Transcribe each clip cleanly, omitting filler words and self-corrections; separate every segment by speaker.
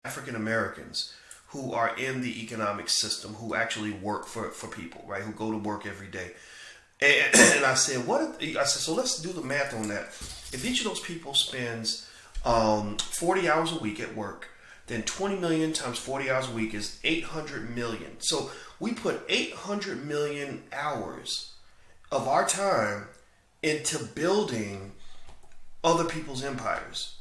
Speaker 1: African Americans who are in the economic system, who actually work for people, right? Who go to work every day. And I said, so let's do the math on that. If each of those people spends 40 hours a week at work, then 20 million times 40 hours a week is 800 million. So we put 800 million hours of our time into building other people's empires.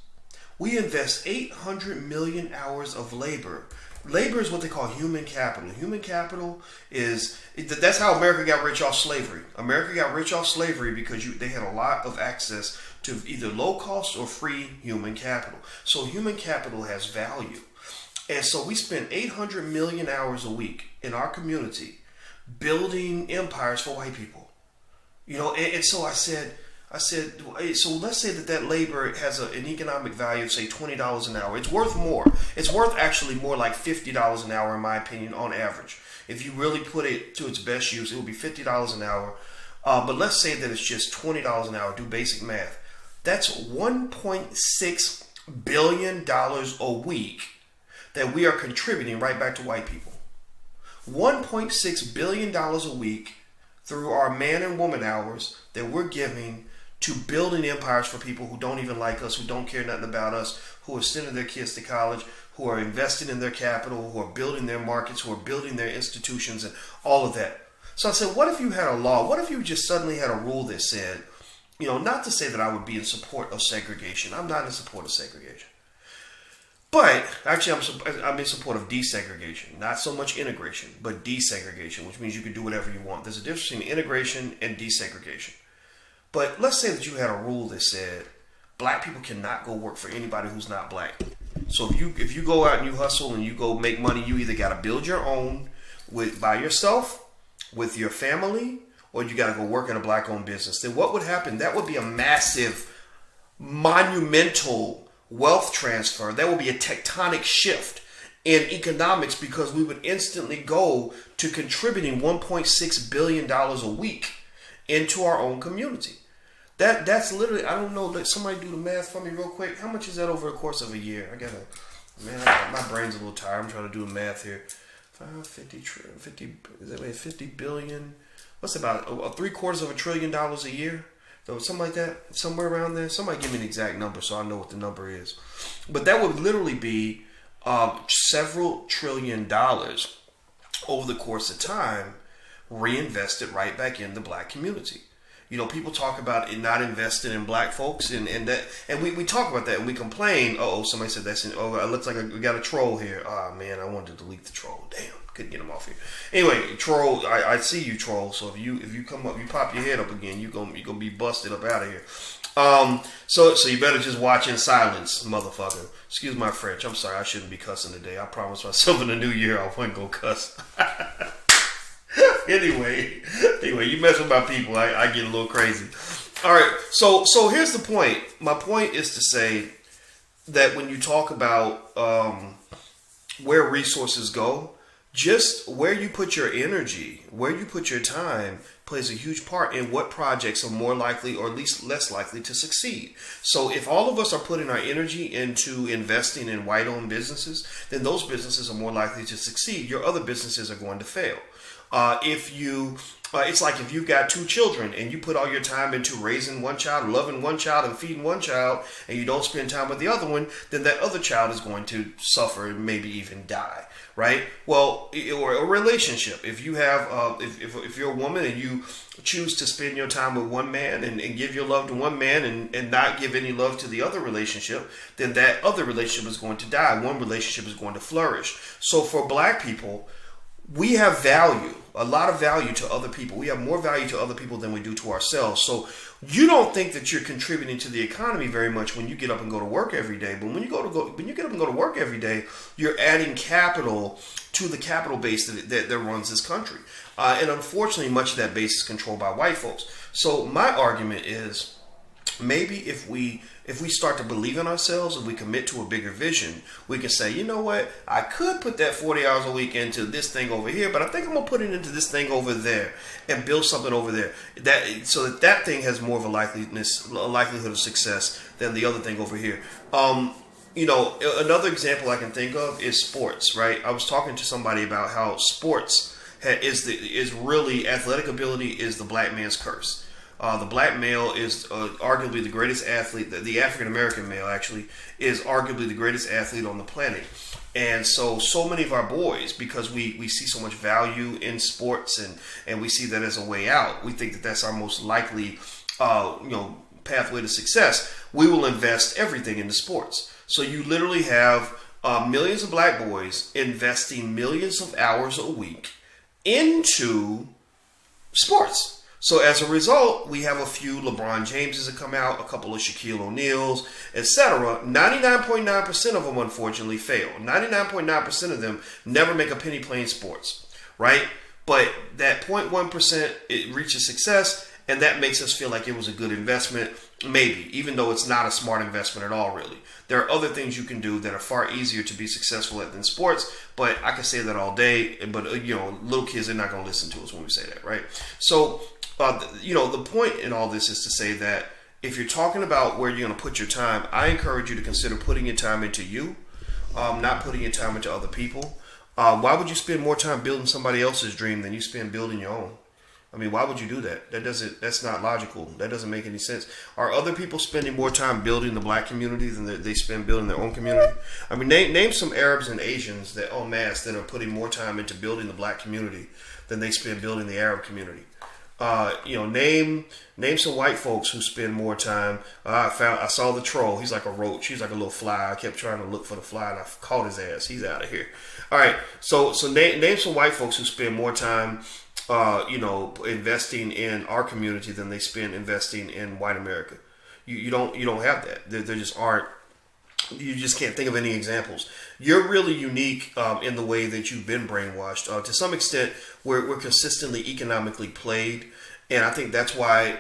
Speaker 1: We invest 800 million hours of labor. Labor is what they call human capital. Human capital that's how America got rich off slavery. America got rich off slavery because they had a lot of access to either low cost or free human capital. So human capital has value. And so we spend 800 million hours a week in our community building empires for white people. And so I said, so let's say that labor has an economic value of, say, $20 an hour. It's worth more. It's worth actually more like $50 an hour, in my opinion, on average. If you really put it to its best use, it would be $50 an hour. But let's say that it's just $20 an hour. Do basic math. That's $1.6 billion a week that we are contributing right back to white people. $1.6 billion a week through our man and woman hours that we're giving to building empires for people who don't even like us, who don't care nothing about us, who are sending their kids to college, who are investing in their capital, who are building their markets, who are building their institutions, and all of that. So I said, what if you had a law? What if you just suddenly had a rule that said, not to say that I would be in support of segregation. I'm not in support of segregation. But actually, I'm in support of desegregation. Not so much integration, but desegregation, which means you can do whatever you want. There's a difference between integration and desegregation. But let's say that you had a rule that said black people cannot go work for anybody who's not black. So if you go out and you hustle and you go make money, you either got to build your own by yourself, with your family, or you got to go work in a black-owned business. Then what would happen? That would be a massive, monumental wealth transfer. That would be a tectonic shift in economics, because we would instantly go to contributing $1.6 billion a week into our own community. That's literally, I don't know, let somebody do the math for me real quick. How much is that over the course of a year? My brain's a little tired. I'm trying to do the math here. 50 billion. What's about $750 billion a year? So something like that, somewhere around there. Somebody give me an exact number so I know what the number is. But that would literally be several $1 trillion over the course of time, reinvested right back in the black community. People talk about it not investing in black folks, and we talk about that and we complain. Somebody said that's it looks like we got a troll here. Oh man, I wanted to delete the troll. Damn, couldn't get him off here. Anyway, troll, I see you, troll. So if you come up, you pop your head up again, you're gonna be busted up out of here. So you better just watch in silence, motherfucker. Excuse my French. I'm sorry, I shouldn't be cussing today. I promised myself in the new year I wasn't gonna cuss. Anyway, you mess with my people, I get a little crazy. All right, so here's the point. My point is to say that when you talk about where resources go, just where you put your energy, where you put your time, plays a huge part in what projects are more likely or at least less likely to succeed. So if all of us are putting our energy into investing in white-owned businesses, then those businesses are more likely to succeed. Your other businesses are going to fail. It's like if you've got two children and you put all your time into raising one child, loving one child, and feeding one child, and you don't spend time with the other one, then that other child is going to suffer and maybe even die, right? Well, or a relationship. If you have, if you're a woman and you choose to spend your time with one man and give your love to one man and not give any love to the other relationship, then that other relationship is going to die. One relationship is going to flourish. So for black people, we have value, a lot of value to other people. We have more value to other people than we do to ourselves. So you don't think that you're contributing to the economy very much when you get up and go to work every day. But when you get up and go to work every day, you're adding capital to the capital base that runs this country. And unfortunately, much of that base is controlled by white folks. So my argument is, maybe if we start to believe in ourselves and we commit to a bigger vision, we can say, you know what, I could put that 40 hours a week into this thing over here, but I think I'm going to put it into this thing over there and build something over there. So that thing has more of a likelihood of success than the other thing over here. Another example I can think of is sports, right? I was talking to somebody about how sports is really athletic ability is the black man's curse. The black male is arguably the greatest athlete. The African American male actually is arguably the greatest athlete on the planet. And so many of our boys, because we see so much value in sports and we see that as a way out, we think that that's our most likely pathway to success. We will invest everything into sports. So you literally have millions of black boys investing millions of hours a week into sports. So as a result, we have a few LeBron Jameses that come out, a couple of Shaquille O'Neals, etc. 99.9% of them, unfortunately, fail. 99.9% of them never make a penny playing sports, right? But that 0.1%, it reaches success, and that makes us feel like it was a good investment, maybe, even though it's not a smart investment at all, really. There are other things you can do that are far easier to be successful at than sports, but I can say that all day, but, little kids, they're not going to listen to us when we say that, right? So, the point in all this is to say that if you're talking about where you're going to put your time, I encourage you to consider putting your time into you, not putting your time into other people. Why would you spend more time building somebody else's dream than you spend building your own? I mean, why would you do that? That's not logical. That doesn't make any sense. Are other people spending more time building the black community than they spend building their own community? I mean, name some Arabs and Asians that en masse that are putting more time into building the black community than they spend building the Arab community. Name some white folks who spend more time. I saw the troll. He's like a roach. He's like a little fly. I kept trying to look for the fly and I caught his ass. He's out of here. All right. So name some white folks who spend more time, investing in our community than they spend investing in white America. You don't have that. There just aren't. You just can't think of any examples. You're really unique in the way that you've been brainwashed. To some extent, we're consistently economically played. And I think that's why,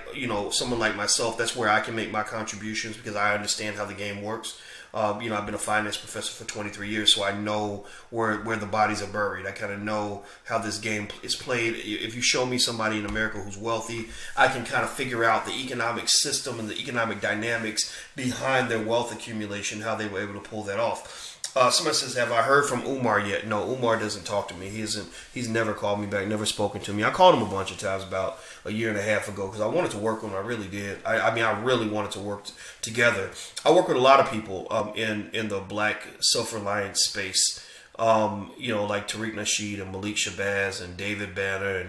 Speaker 1: someone like myself, that's where I can make my contributions because I understand how the game works. I've been a finance professor for 23 years, so I know where the bodies are buried. I kind of know how this game is played. If you show me somebody in America who's wealthy, I can kind of figure out the economic system and the economic dynamics behind their wealth accumulation, how they were able to pull that off. Somebody says, have I heard from Umar yet? No, Umar doesn't talk to me. He's never called me back, never spoken to me. I called him a bunch of times about a year and a half ago because I wanted to work with him. I really did. I really wanted to work together. I work with a lot of people in the black self-reliance space, like Tariq Nasheed and Malik Shabazz and David Banner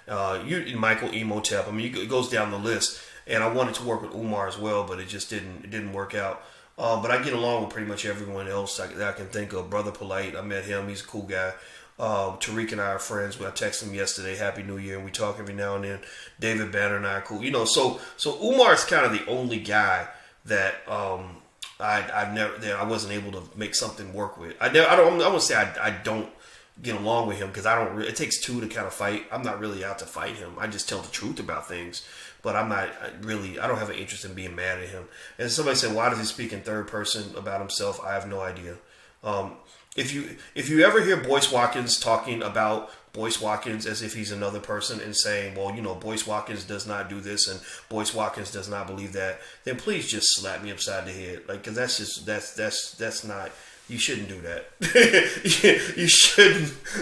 Speaker 1: and Michael Emotep. I mean, it goes down the list. And I wanted to work with Umar as well, but it just didn't work out. But I get along with pretty much everyone else that I can think of. Brother Polite, I met him. He's a cool guy. Tariq and I are friends. I texted him yesterday, Happy New Year, and we talk every now and then. David Banner and I are cool. So Umar's kind of the only guy that I wasn't able to make something work with. I won't say I don't get along with him because it takes two to kind of fight. I'm not really out to fight him. I just tell the truth about things. But I don't have an interest in being mad at him. And somebody said, why does he speak in third person about himself? I have no idea. If you ever hear Boyce Watkins talking about Boyce Watkins as if he's another person and saying, well, Boyce Watkins does not do this and Boyce Watkins does not believe that, then please just slap me upside the head. Like, cause that's not, you shouldn't do that.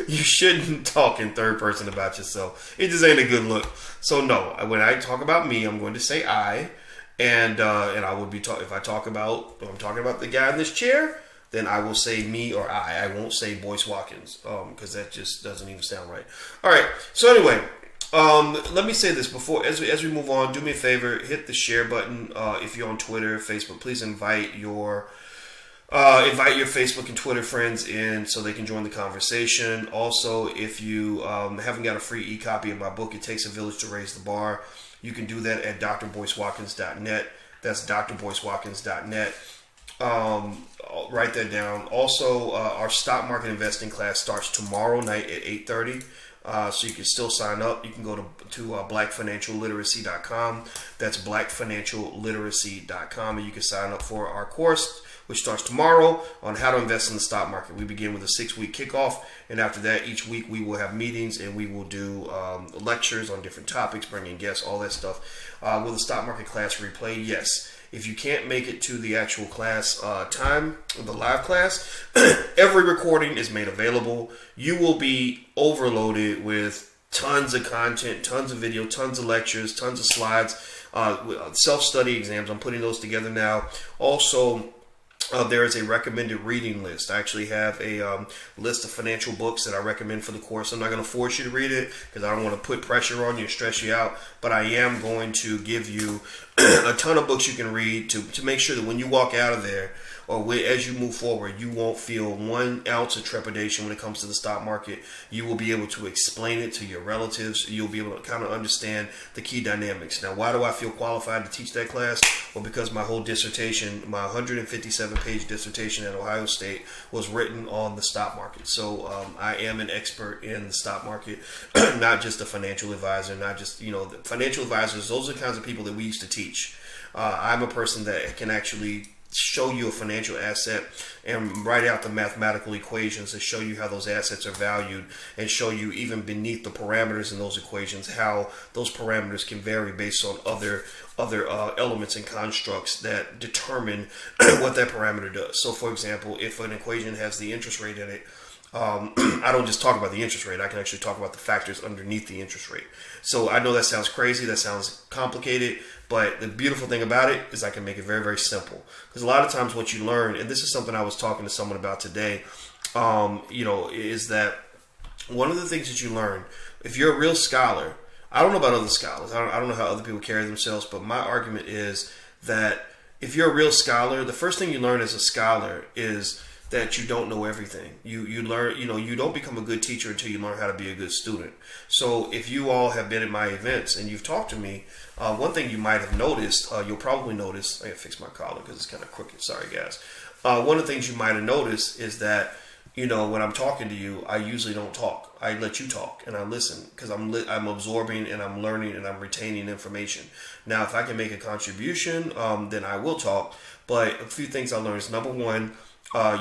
Speaker 1: You shouldn't talk in third person about yourself. It just ain't a good look. So no, when I talk about me, I'm going to say I, and I would be if I'm talking about the guy in this chair, then I will say me or I. I won't say Boyce Watkins because that just doesn't even sound right. All right. So anyway, let me say this before as we move on. Do me a favor, hit the share button if you're on Twitter, Facebook. Please invite your Facebook and Twitter friends in so they can join the conversation. Also, if you haven't got a free e-copy of my book, It Takes a Village to Raise the Bar, you can do that at drboycewatkins.net. That's drboycewatkins.net. Write that down. Also, our stock market investing class starts tomorrow night at 8:30. So you can still sign up. You can go to blackfinancialliteracy.com. That's blackfinancialliteracy.com, and you can sign up for our course, which starts tomorrow, on how to invest in the stock market. We begin with a 6-week kickoff, and after that, each week we will have meetings and we will do lectures on different topics, bringing guests, all that stuff. Will the stock market class replay? Yes. If you can't make it to the actual class time, the live class, every recording is made available. You will be overloaded with tons of content, tons of video, tons of lectures, tons of slides, self-study exams. I'm putting those together now. Also, there is a recommended reading list. I actually have a list of financial books that I recommend for the course. I'm not going to force you to read it because I don't want to put pressure on you and stress you out, but I am going to give you a ton of books you can read to make sure that when you walk out of there, or as you move forward, you won't feel 1 ounce of trepidation when it comes to the stock market. You will be able to explain it to your relatives. You'll be able to kind of understand the key dynamics. Now, why do I feel qualified to teach that class? Well, because my whole dissertation, my 157-page dissertation at Ohio State, was written on the stock market. So I am an expert in the stock market, not just a financial advisor, not just, the financial advisors. Those are the kinds of people that we used to teach. I'm a person that can actually show you a financial asset and write out the mathematical equations to show you how those assets are valued, and show you even beneath the parameters in those equations how those parameters can vary based on other elements and constructs that determine what that parameter does. So for example, if an equation has the interest rate in it, I don't just talk about the interest rate. I can actually talk about the factors underneath the interest rate. So I know that sounds crazy, that sounds complicated, but the beautiful thing about it is I can make it very, very simple. Because a lot of times what you learn, and this is something I was talking to someone about today, is that one of the things that you learn, if you're a real scholar, I don't know about other scholars, I don't know how other people carry themselves, but my argument is that if you're a real scholar, the first thing you learn as a scholar is that you don't know everything. You learn, you don't become a good teacher until you learn how to be a good student. So if you all have been at my events and you've talked to me, one thing you might have noticed, you'll probably notice, I gotta fix my collar because it's kind of crooked, sorry guys. One of the things you might have noticed is that, when I'm talking to you, I usually don't talk. I let you talk and I listen because I'm absorbing and I'm learning and I'm retaining information. Now, if I can make a contribution, then I will talk. But a few things I learned is, number one,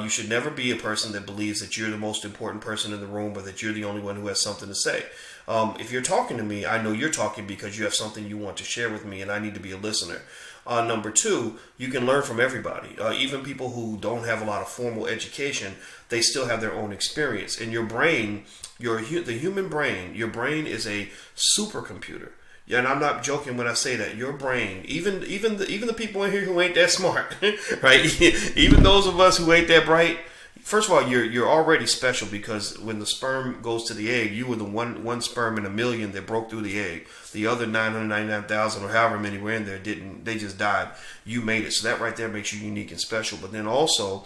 Speaker 1: you should never be a person that believes that you're the most important person in the room or that you're the only one who has something to say. If you're talking to me, I know you're talking because you have something you want to share with me and I need to be a listener. Number two, you can learn from everybody. Even people who don't have a lot of formal education, they still have their own experience. And your brain, the human brain, your brain is a supercomputer. Yeah, and I'm not joking when I say that. Your brain, even the people in here who ain't that smart, right? Even those of us who ain't that bright. First of all, you're already special because when the sperm goes to the egg, you were the one sperm in a million that broke through the egg. The other 999,000 or however many were in there didn't. They just died. You made it. So that right there makes you unique and special. But then also,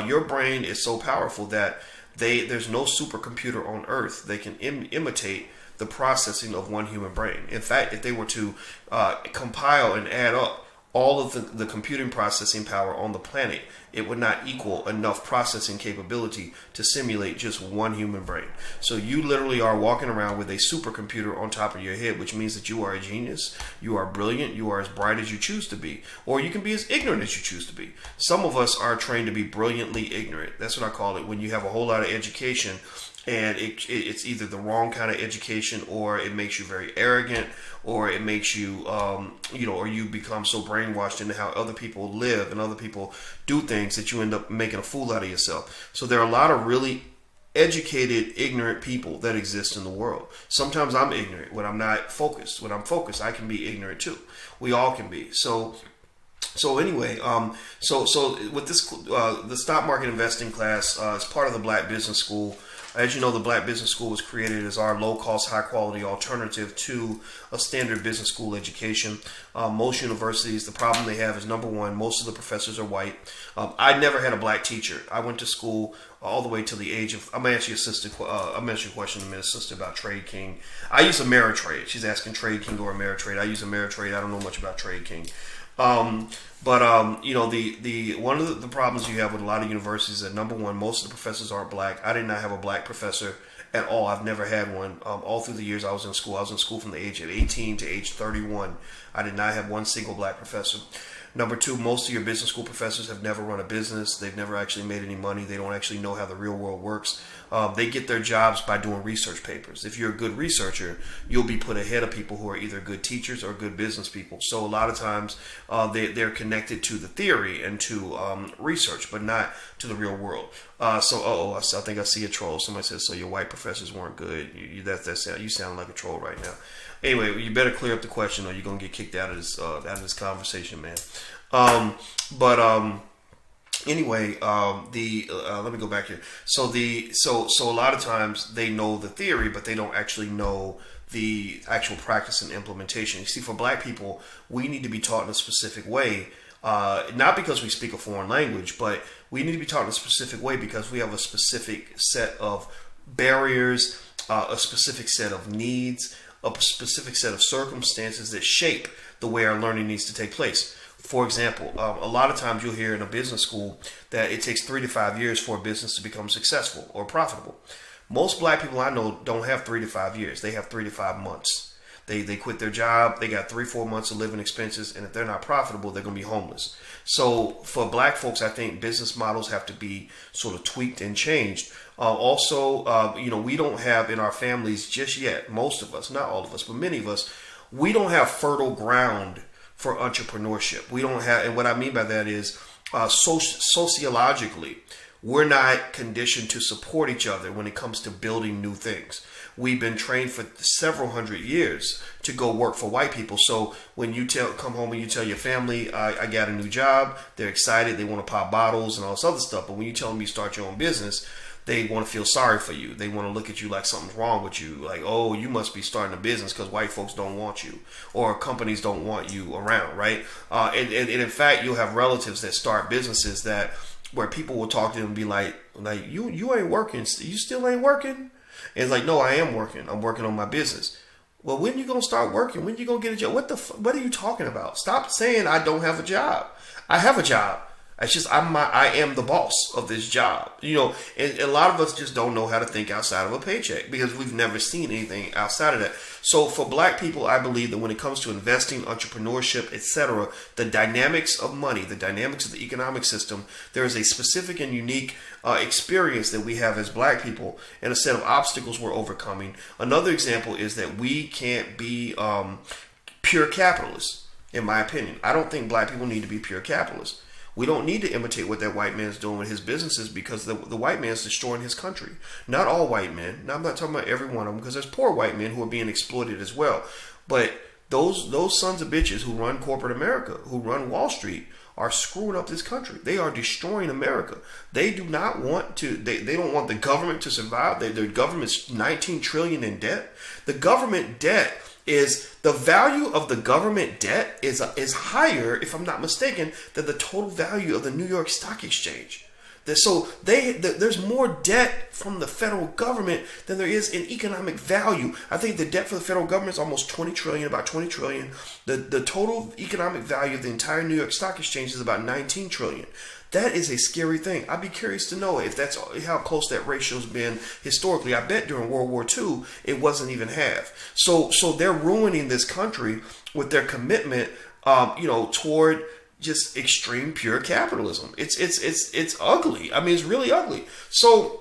Speaker 1: your brain is so powerful that there's no supercomputer on Earth that can imitate the processing of one human brain. In fact, if they were to compile and add up all of the computing processing power on the planet, it would not equal enough processing capability to simulate just one human brain. So you literally are walking around with a supercomputer on top of your head, which means that you are a genius, you are brilliant, you are as bright as you choose to be, or you can be as ignorant as you choose to be. Some of us are trained to be brilliantly ignorant. That's what I call it, when you have a whole lot of education and it's either the wrong kind of education, or it makes you very arrogant, or it makes you, or you become so brainwashed into how other people live and other people do things that you end up making a fool out of yourself. So there are a lot of really educated, ignorant people that exist in the world. Sometimes I'm ignorant when I'm not focused. When I'm focused, I can be ignorant too. We all can be. So anyway, so with this, the stock market investing class is part of the Black Business School. As you know, the Black Business School was created as our low-cost, high-quality alternative to a standard business school education. Most universities, the problem they have is, number one, most of the professors are white. I never had a black teacher. I went to school all the way to the age of, I'm going to answer your question in a minute, sister, about Trade King. I use Ameritrade. She's asking Trade King or Ameritrade. I use Ameritrade. I don't know much about Trade King. The one of the problems you have with a lot of universities is that, number one, most of the professors aren't black. I did not have a black professor at all. I've never had one. All through the years I was in school from the age of 18 to age 31. I did not have one single black professor. Number two, most of your business school professors have never run a business. They've never actually made any money. They don't actually know how the real world works. They get their jobs by doing research papers. If you're a good researcher, you'll be put ahead of people who are either good teachers or good business people. So a lot of times they're connected to the theory and to research, but not to the real world. I think I see a troll. Somebody says, so your white professors weren't good. You sound like a troll right now. Anyway, you better clear up the question or you're going to get kicked out of this conversation, man. Anyway, let me go back here. So a lot of times they know the theory, but they don't actually know the actual practice and implementation. You see, for black people, we need to be taught in a specific way, not because we speak a foreign language, but we need to be taught in a specific way because we have a specific set of barriers, a specific set of needs, a specific set of circumstances that shape the way our learning needs to take place. For example, a lot of times you'll hear in a business school that it takes 3 to 5 years for a business to become successful or profitable. Most black people I know don't have 3 to 5 years. They have 3 to 5 months. They quit their job. They got 3-4 months of living expenses. And if they're not profitable, they're going to be homeless. So for black folks, I think business models have to be sort of tweaked and changed. We don't have in our families just yet, most of us, not all of us, but many of us, we don't have fertile ground for entrepreneurship. We don't have, and what I mean by that is sociologically, we're not conditioned to support each other when it comes to building new things. We've been trained for several hundred years to go work for white people. So when you come home and you tell your family, I got a new job, they're excited, they want to pop bottles and all this other stuff. But when you tell them you start your own business, they want to feel sorry for you. They want to look at you like something's wrong with you. Like, oh, you must be starting a business because white folks don't want you or companies don't want you around, right? And in fact, you'll have relatives that start businesses where people will talk to them and be like you ain't working. You still ain't working? And it's like, no, I am working. I'm working on my business. Well, when you going to start working? When you going to get a job? What are you talking about? Stop saying I don't have a job. I have a job. It's just I am the boss of this job, and a lot of us just don't know how to think outside of a paycheck because we've never seen anything outside of that. So for black people, I believe that when it comes to investing, entrepreneurship, etc., the dynamics of money, the dynamics of the economic system, there is a specific and unique experience that we have as black people and a set of obstacles we're overcoming. Another example is that we can't be pure capitalists, in my opinion. I don't think black people need to be pure capitalists. We don't need to imitate what that white man's doing with his businesses because the white man's destroying his country. Not all white men. Now, I'm not talking about every one of them because there's poor white men who are being exploited as well. But those sons of bitches who run corporate America, who run Wall Street, are screwing up this country. They are destroying America. They do not want to. They don't want the government to survive. Their government's $19 trillion in debt. The government debt is the value of the government debt is higher, if I'm not mistaken, than the total value of the New York Stock Exchange. So there's more debt from the federal government than there is in economic value. I think the debt for the federal government is almost $20 trillion, about $20 trillion. The total economic value of the entire New York Stock Exchange is about $19 trillion. That is a scary thing. I'd be curious to know if that's how close that ratio's been historically. I bet during World War II, it wasn't even half. So they're ruining this country with their commitment, toward just extreme pure capitalism. It's ugly. I mean, it's really ugly. So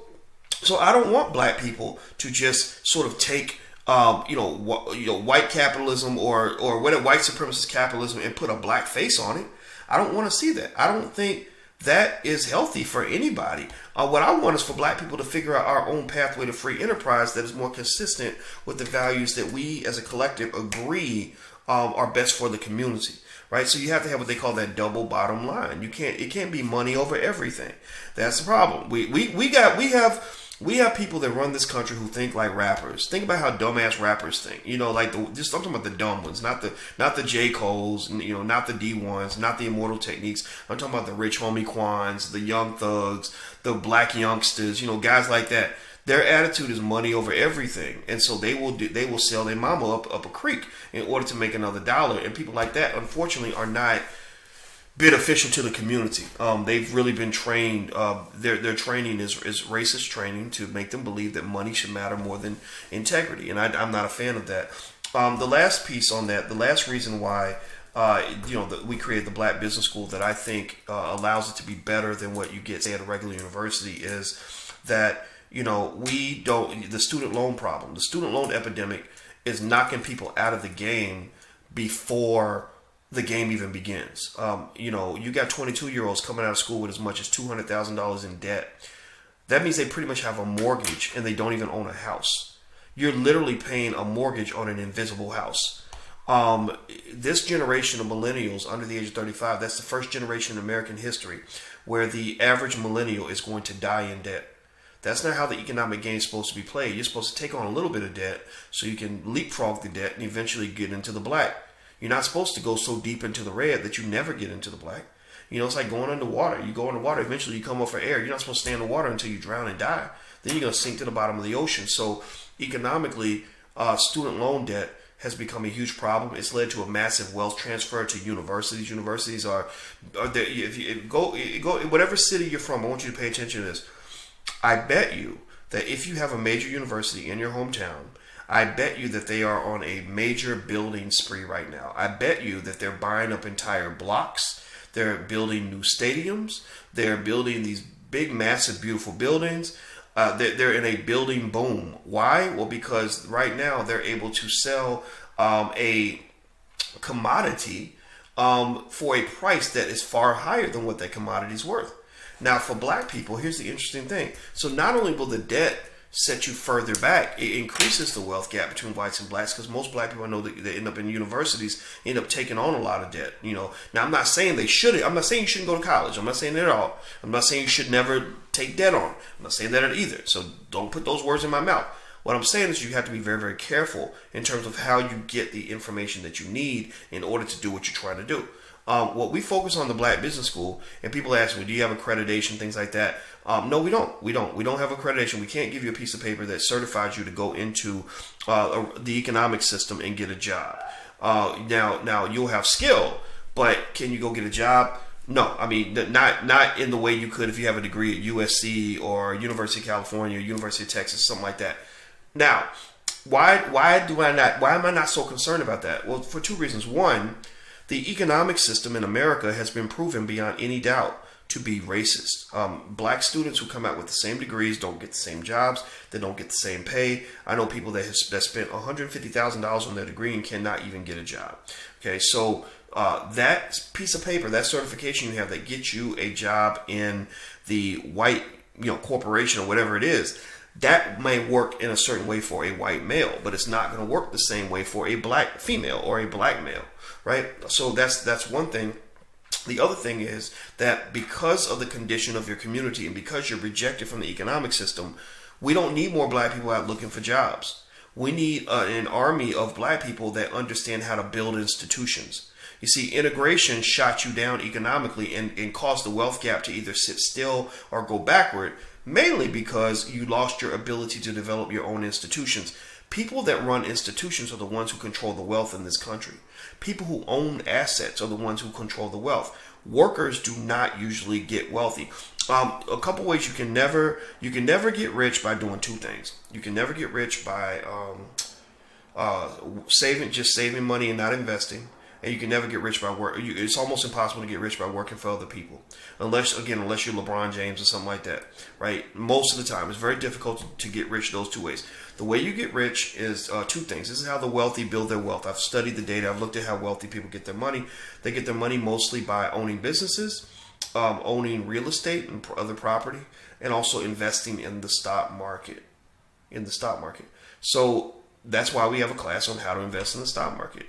Speaker 1: I don't want black people to just sort of take white capitalism or white supremacist capitalism and put a black face on it. I don't want to see that. I don't think that is healthy for anybody. What I want is for black people to figure out our own pathway to free enterprise that is more consistent with the values that we as a collective agree are best for the community. Right? So you have to have what they call that double bottom line. It can't be money over everything. That's the problem. We have people that run this country who think like rappers. Think about how dumbass rappers think. I'm talking about the dumb ones, not the J. Cole's, not the D1s, not the Immortal Techniques. I'm talking about the Rich Homie Quans, the Young Thugs, the Black Youngsters, guys like that. Their attitude is money over everything, and so they will sell their mama up a creek in order to make another dollar. And people like that, unfortunately, are not beneficial to the community. They've really been trained. Their training is racist training to make them believe that money should matter more than integrity, and I'm not a fan of that. The last piece on that, the last reason why we created the Black Business School that I think allows it to be better than what you get, say, at a regular university, is that, the student loan problem, the student loan epidemic is knocking people out of the game before the game even begins. You got 22-year-olds coming out of school with as much as $200,000 in debt. That means they pretty much have a mortgage and they don't even own a house. You're literally paying a mortgage on an invisible house. This generation of millennials under the age of 35, that's the first generation in American history where the average millennial is going to die in debt. That's not how the economic game is supposed to be played. You're supposed to take on a little bit of debt so you can leapfrog the debt and eventually get into the black. You're not supposed to go so deep into the red that you never get into the black. It's like going underwater. You go underwater, eventually you come up for air. You're not supposed to stay in the water until you drown and die. Then you're going to sink to the bottom of the ocean. So economically, student loan debt has become a huge problem. It's led to a massive wealth transfer to universities. Universities are there. If you go whatever city you're from, I want you to pay attention to this. I bet you that if you have a major university in your hometown, I bet you that they are on a major building spree right now. I bet you that they're buying up entire blocks. They're building new stadiums. They're building these big, massive, beautiful buildings. They're in a building boom. Why? Well, because right now they're able to sell a commodity for a price that is far higher than what that commodity is worth. Now, for black people, here's the interesting thing. So not only will the debt set you further back, it increases the wealth gap between whites and blacks, because most black people I know that they end up in universities, end up taking on a lot of debt. Now, I'm not saying they shouldn't. I'm not saying you shouldn't go to college. I'm not saying that at all. I'm not saying you should never take debt on. I'm not saying that either. So don't put those words in my mouth. What I'm saying is you have to be very, very careful in terms of how you get the information that you need in order to do what you're trying to do. What we focus on the Black Business School, and people ask me, do you have accreditation, things like that? No, we don't. We don't have accreditation. We can't give you a piece of paper that certifies you to go into the economic system and get a job. Now you'll have skill, but can you go get a job? No, I mean, not in the way you could if you have a degree at USC or University of California, University of Texas, something like that. Now, why am I not so concerned about that? Well, for two reasons. One, the economic system in America has been proven beyond any doubt to be racist. Black students who come out with the same degrees don't get the same jobs. They don't get the same pay. I know people that spent $150,000 on their degree and cannot even get a job. Okay, so that piece of paper, that certification you have that gets you a job in the white corporation or whatever it is, that may work in a certain way for a white male, but it's not going to work the same way for a black female or a black male, right? So that's one thing. The other thing is that because of the condition of your community and because you're rejected from the economic system, we don't need more black people out looking for jobs. We need an army of black people that understand how to build institutions. You see, integration shot you down economically and caused the wealth gap to either sit still or go backward, mainly because you lost your ability to develop your own institutions. People that run institutions are the ones who control the wealth in this country. People who own assets are the ones who control the wealth. Workers do not usually get wealthy. A couple ways you can never get rich by doing two things. You can never get rich by saving money and not investing. And you can never get rich by work. It's almost impossible to get rich by working for other people, unless you're LeBron James or something like that, right? Most of the time, it's very difficult to get rich those two ways. The way you get rich is two things. This is how the wealthy build their wealth. I've studied the data. I've looked at how wealthy people get their money. They get their money mostly by owning businesses, owning real estate and other property, and also investing in the stock market. So that's why we have a class on how to invest in the stock market.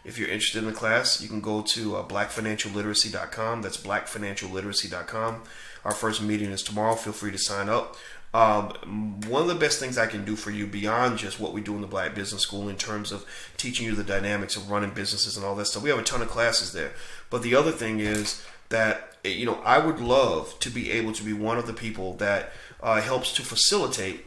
Speaker 1: If you're interested in the class, you can go to blackfinancialliteracy.com. That's blackfinancialliteracy.com. Our first meeting is tomorrow. Feel free to sign up. One of the best things I can do for you beyond just what we do in the Black Business School in terms of teaching you the dynamics of running businesses and all that stuff, we have a ton of classes there. But the other thing is that, I would love to be able to be one of the people that helps to facilitate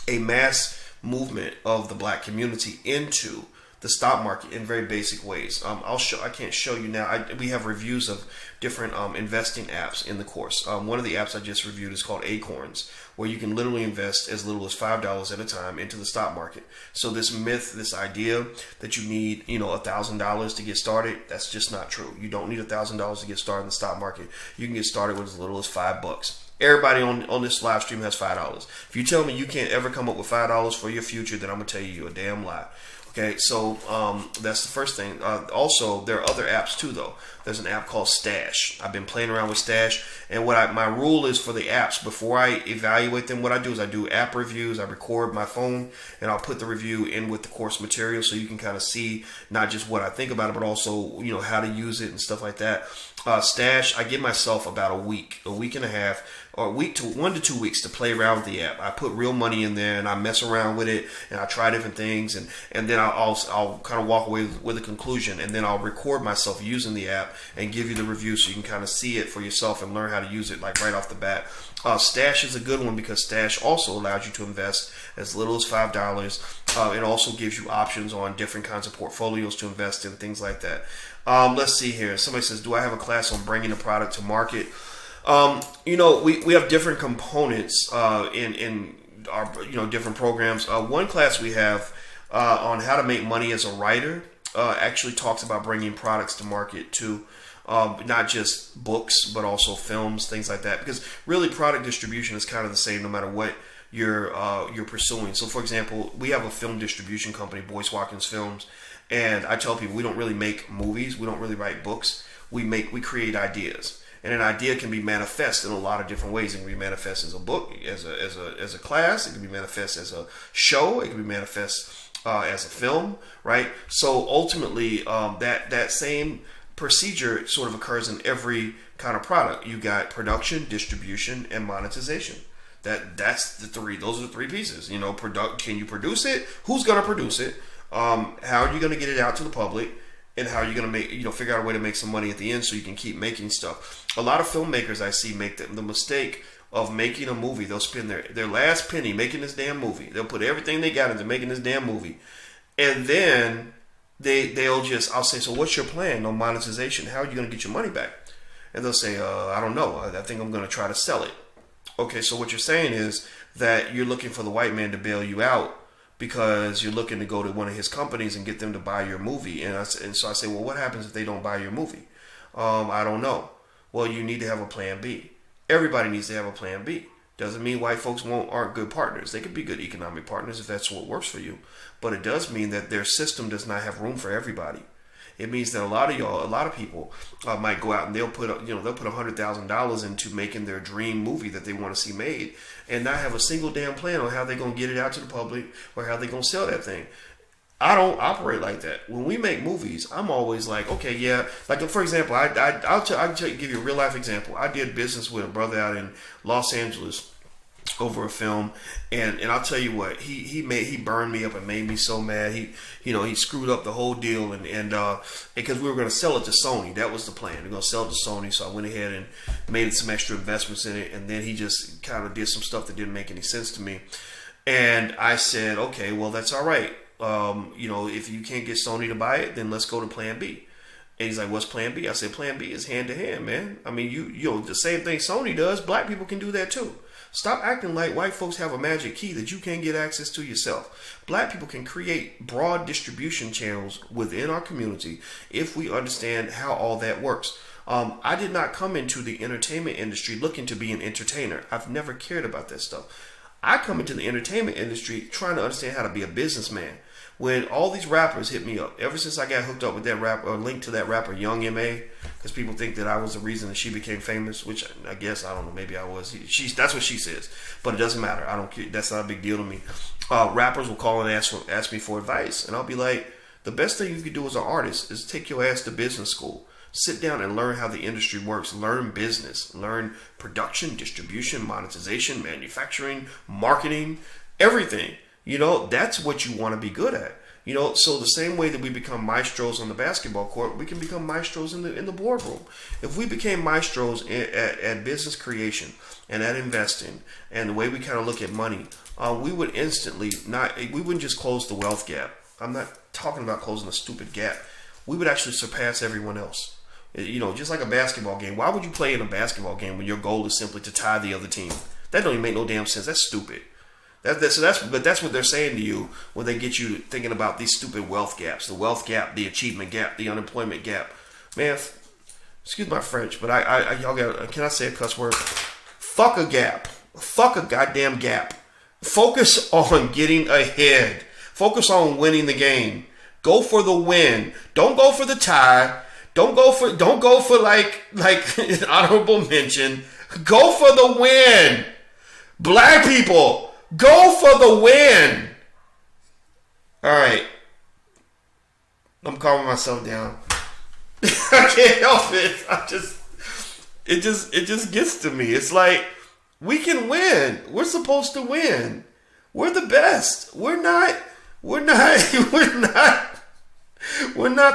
Speaker 1: a mass movement of the black community into the stock market in very basic ways. I can't show you now. We have reviews of different investing apps in the course. One of the apps I just reviewed is called Acorns, where you can literally invest as little as $5 at a time into the stock market. So this myth, this idea that you need, $1,000 to get started, that's just not true. You don't need $1,000 to get started in the stock market. You can get started with as little as $5. Everybody on this live stream has $5. If you tell me you can't ever come up with $5 for your future, then I'm gonna tell you a damn lie. Okay, so that's the first thing. Also, there are other apps too, though. There's an app called Stash. I've been playing around with Stash, and my rule is for the apps, before I evaluate them, what I do is I do app reviews. I record my phone, and I'll put the review in with the course material, so you can kind of see not just what I think about it, but also how to use it and stuff like that. Stash, I give myself about a week and a half, or 1 to 2 weeks to play around with the app. I put real money in there and I mess around with it and I try different things, and then I'll kind of walk away with a conclusion, and then I'll record myself using the app and give you the review so you can kind of see it for yourself and learn how to use it like right off the bat. Stash is a good one because Stash also allows you to invest as little as $5. It also gives you options on different kinds of portfolios to invest in, things like that. Let's see here. Somebody says, do I have a class on bringing a product to market? We have different components in our different programs. One class we have on how to make money as a writer actually talks about bringing products to market too. Not just books, but also films, things like that. Because really, product distribution is kind of the same no matter what you're pursuing. So, for example, we have a film distribution company, Boyce Watkins Films, and I tell people we don't really make movies, we don't really write books. We create ideas. And an idea can be manifest in a lot of different ways. It can be manifest as a book, as a class. It can be manifest as a show. It can be manifest as a film, right? So ultimately, that same procedure sort of occurs in every kind of product. You got production, distribution, and monetization. That's the three. Those are the three pieces. Can you produce it? Who's going to produce it? How are you going to get it out to the public? And how are you going to make, figure out a way to make some money at the end so you can keep making stuff. A lot of filmmakers I see make the mistake of making a movie. They'll spend their last penny making this damn movie. They'll put everything they got into making this damn movie. And then I'll say, so what's your plan on monetization? How are you going to get your money back? And they'll say, I don't know. I think I'm going to try to sell it. Okay, so what you're saying is that you're looking for the white man to bail you out because you're looking to go to one of his companies and get them to buy your movie. And so I say, well, what happens if they don't buy your movie? I don't know. Well, you need to have a plan B. Everybody needs to have a plan B. Doesn't mean white folks aren't good partners. They could be good economic partners if that's what works for you. But it does mean that their system does not have room for everybody. It means that a lot of people might go out and they'll put $100,000 into making their dream movie that they want to see made, and not have a single damn plan on how they're going to get it out to the public or how they're going to sell that thing. I don't operate like that. When we make movies, I'm always like, okay, yeah. Like, for example, I'll give you a real life example. I did business with a brother out in Los Angeles over a film, and I'll tell you what, he burned me up and made me so mad. He screwed up the whole deal, and because we were going to sell it to Sony. That was the plan. We're going to sell it to Sony. So I went ahead and made some extra investments in it, and then he just kind of did some stuff that didn't make any sense to me. And I said, okay, well, that's all right. If you can't get Sony to buy it, then let's go to plan B. And he's like, what's plan B? I said, plan B is hand to hand, man. I mean, the same thing Sony does, black people can do that too. Stop acting like white folks have a magic key that you can't get access to yourself. Black people can create broad distribution channels within our community if we understand how all that works. I did not come into the entertainment industry looking to be an entertainer. I've never cared about that stuff. I come into the entertainment industry trying to understand how to be a businessman. When all these rappers hit me up, ever since I got hooked up with that rapper, or linked to that rapper, Young M.A., because people think that I was the reason that she became famous, which I guess, I don't know, maybe I was. That's what she says, but it doesn't matter. I don't care. That's not a big deal to me. Rappers will call and ask me for advice, and I'll be like, the best thing you can do as an artist is take your ass to business school. Sit down and learn how the industry works. Learn business. Learn production, distribution, monetization, manufacturing, marketing, everything. That's what you want to be good at. So the same way that we become maestros on the basketball court, we can become maestros in the boardroom. If we became maestros at business creation and at investing and the way we kind of look at money, we would instantly we wouldn't just close the wealth gap. I'm not talking about closing a stupid gap. We would actually surpass everyone else. Just like a basketball game. Why would you play in a basketball game when your goal is simply to tie the other team? That don't even make no damn sense. That's stupid. But that's what they're saying to you when they get you thinking about these stupid wealth gaps. The wealth gap, the achievement gap, the unemployment gap. Man, excuse my French, but y'all got, can I say a cuss word? Fuck a gap. Fuck a goddamn gap. Focus on getting ahead. Focus on winning the game. Go for the win. Don't go for the tie. Don't go for like an honorable mention. Go for the win. Black people, go for the win. All right. I'm calming myself down. I can't help it. It just gets to me. It's like, we can win. We're supposed to win. We're the best. We're not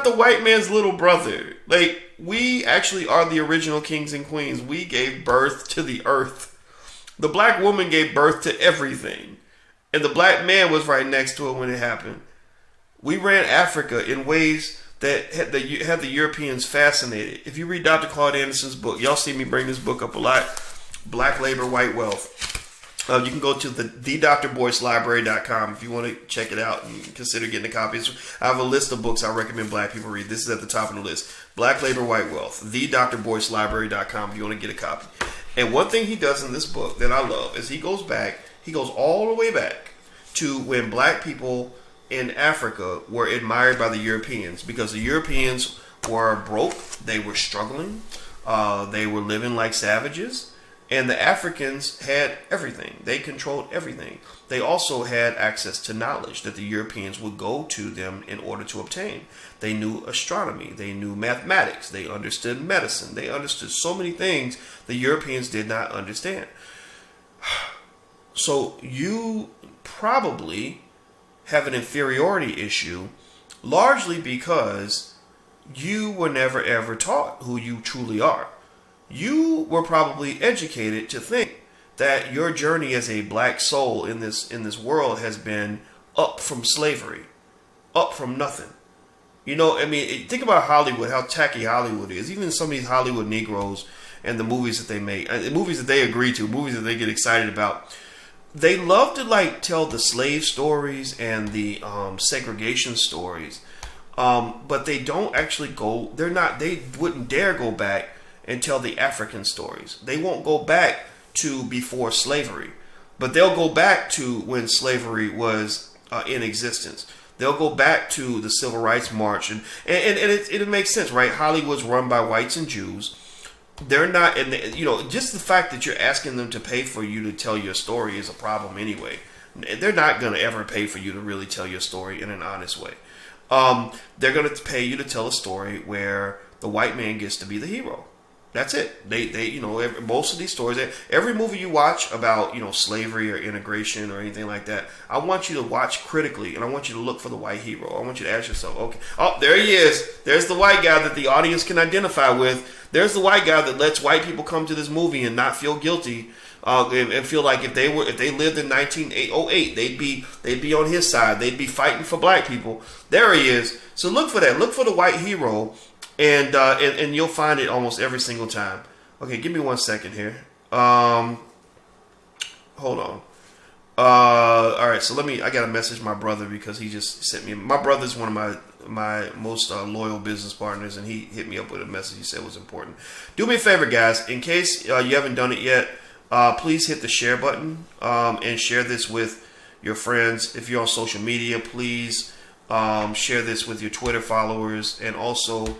Speaker 1: the white man's little brother. Like, we actually are the original kings and queens. We gave birth to the earth. The black woman gave birth to everything. And the black man was right next to it when it happened. We ran Africa in ways that had the Europeans fascinated. If you read Dr. Claude Anderson's book, y'all see me bring this book up a lot, Black Labor, White Wealth. You can go to the DrBoyceLibrary.com if you want to check it out and consider getting a copy. I have a list of books I recommend black people read. This is at the top of the list. Black Labor, White Wealth. DrBoyceLibrary.com if you want to get a copy. And one thing he does in this book that I love is he goes all the way back to when black people in Africa were admired by the Europeans, because the Europeans were broke, they were struggling, they were living like savages. And the Africans had everything. They controlled everything. They also had access to knowledge that the Europeans would go to them in order to obtain. They knew astronomy. They knew mathematics. They understood medicine. They understood so many things the Europeans did not understand. So you probably have an inferiority issue, largely because you were never ever taught who you truly are. You were probably educated to think that your journey as a black soul in this world has been up from slavery, up from nothing. Think about Hollywood, how tacky Hollywood is. Even some of these Hollywood Negroes and the movies that they make, the movies that they agree to, movies that they get excited about, they love to tell the slave stories and the segregation stories, but they don't actually go. They wouldn't dare go back and tell the African stories. They won't go back to before slavery, but they'll go back to when slavery was in existence. They'll go back to the Civil Rights March, and it makes sense, right? Hollywood's run by whites and Jews. They're not, and just the fact that you're asking them to pay for you to tell your story is a problem anyway. They're not going to ever pay for you to really tell your story in an honest way. They're going to pay you to tell a story where the white man gets to be the hero. That's it. Most of these stories, every movie you watch about, slavery or integration or anything like that, I want you to watch critically, and I want you to look for the white hero. I want you to ask yourself, okay, oh, there he is. There's the white guy that the audience can identify with. There's the white guy that lets white people come to this movie and not feel guilty, and feel like if they lived in 1908, they'd be on his side. They'd be fighting for black people. There he is. So look for that. Look for the white hero. And you'll find it almost every single time. Okay, give me 1 second here. Hold on. All right, so I got to message my brother because he just sent me. My brother's one of my most loyal business partners, and he hit me up with a message he said was important. Do me a favor, guys. In case you haven't done it yet, please hit the share button and share this with your friends. If you're on social media, please share this with your Twitter followers, and also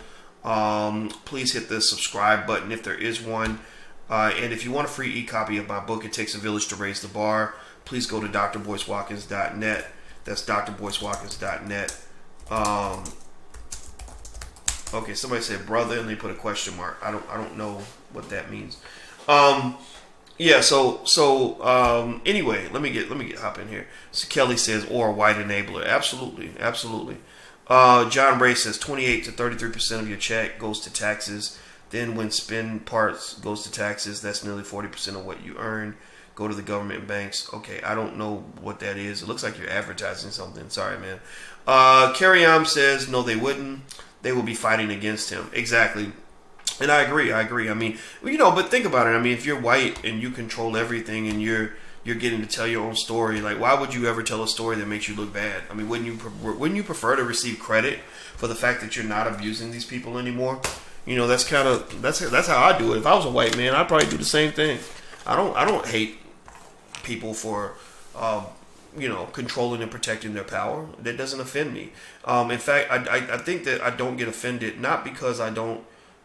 Speaker 1: please hit the subscribe button if there is one. And if you want a free e-copy of my book, It Takes a Village to Raise the Bar, please go to drboycewatkins.net. That's drboycewatkins.net. Okay, somebody said brother and they put a question mark. I don't know what that means. Yeah, so anyway, let me hop in here. So Kelly says, or a white enabler. Absolutely. John Ray says 28 to 33% of your check goes to taxes. Then when spend parts goes to taxes, that's nearly 40% of what you earn. go to the government banks. Okay, I don't know what that is. It looks like you're advertising something. Sorry, man. Carrie says, no, they wouldn't. They will be fighting against him. Exactly. And I agree. I mean, but think about it. I mean, if you're white and you control everything and you're getting to tell your own story, like, why would you ever tell a story that makes you look bad? I mean, wouldn't you prefer to receive credit for the fact that you're not abusing these people anymore? That's how I do it. If I was a white man, I'd probably do the same thing. I don't hate people for controlling and protecting their power. That doesn't offend me. In fact, I think that I don't get offended, not because I don't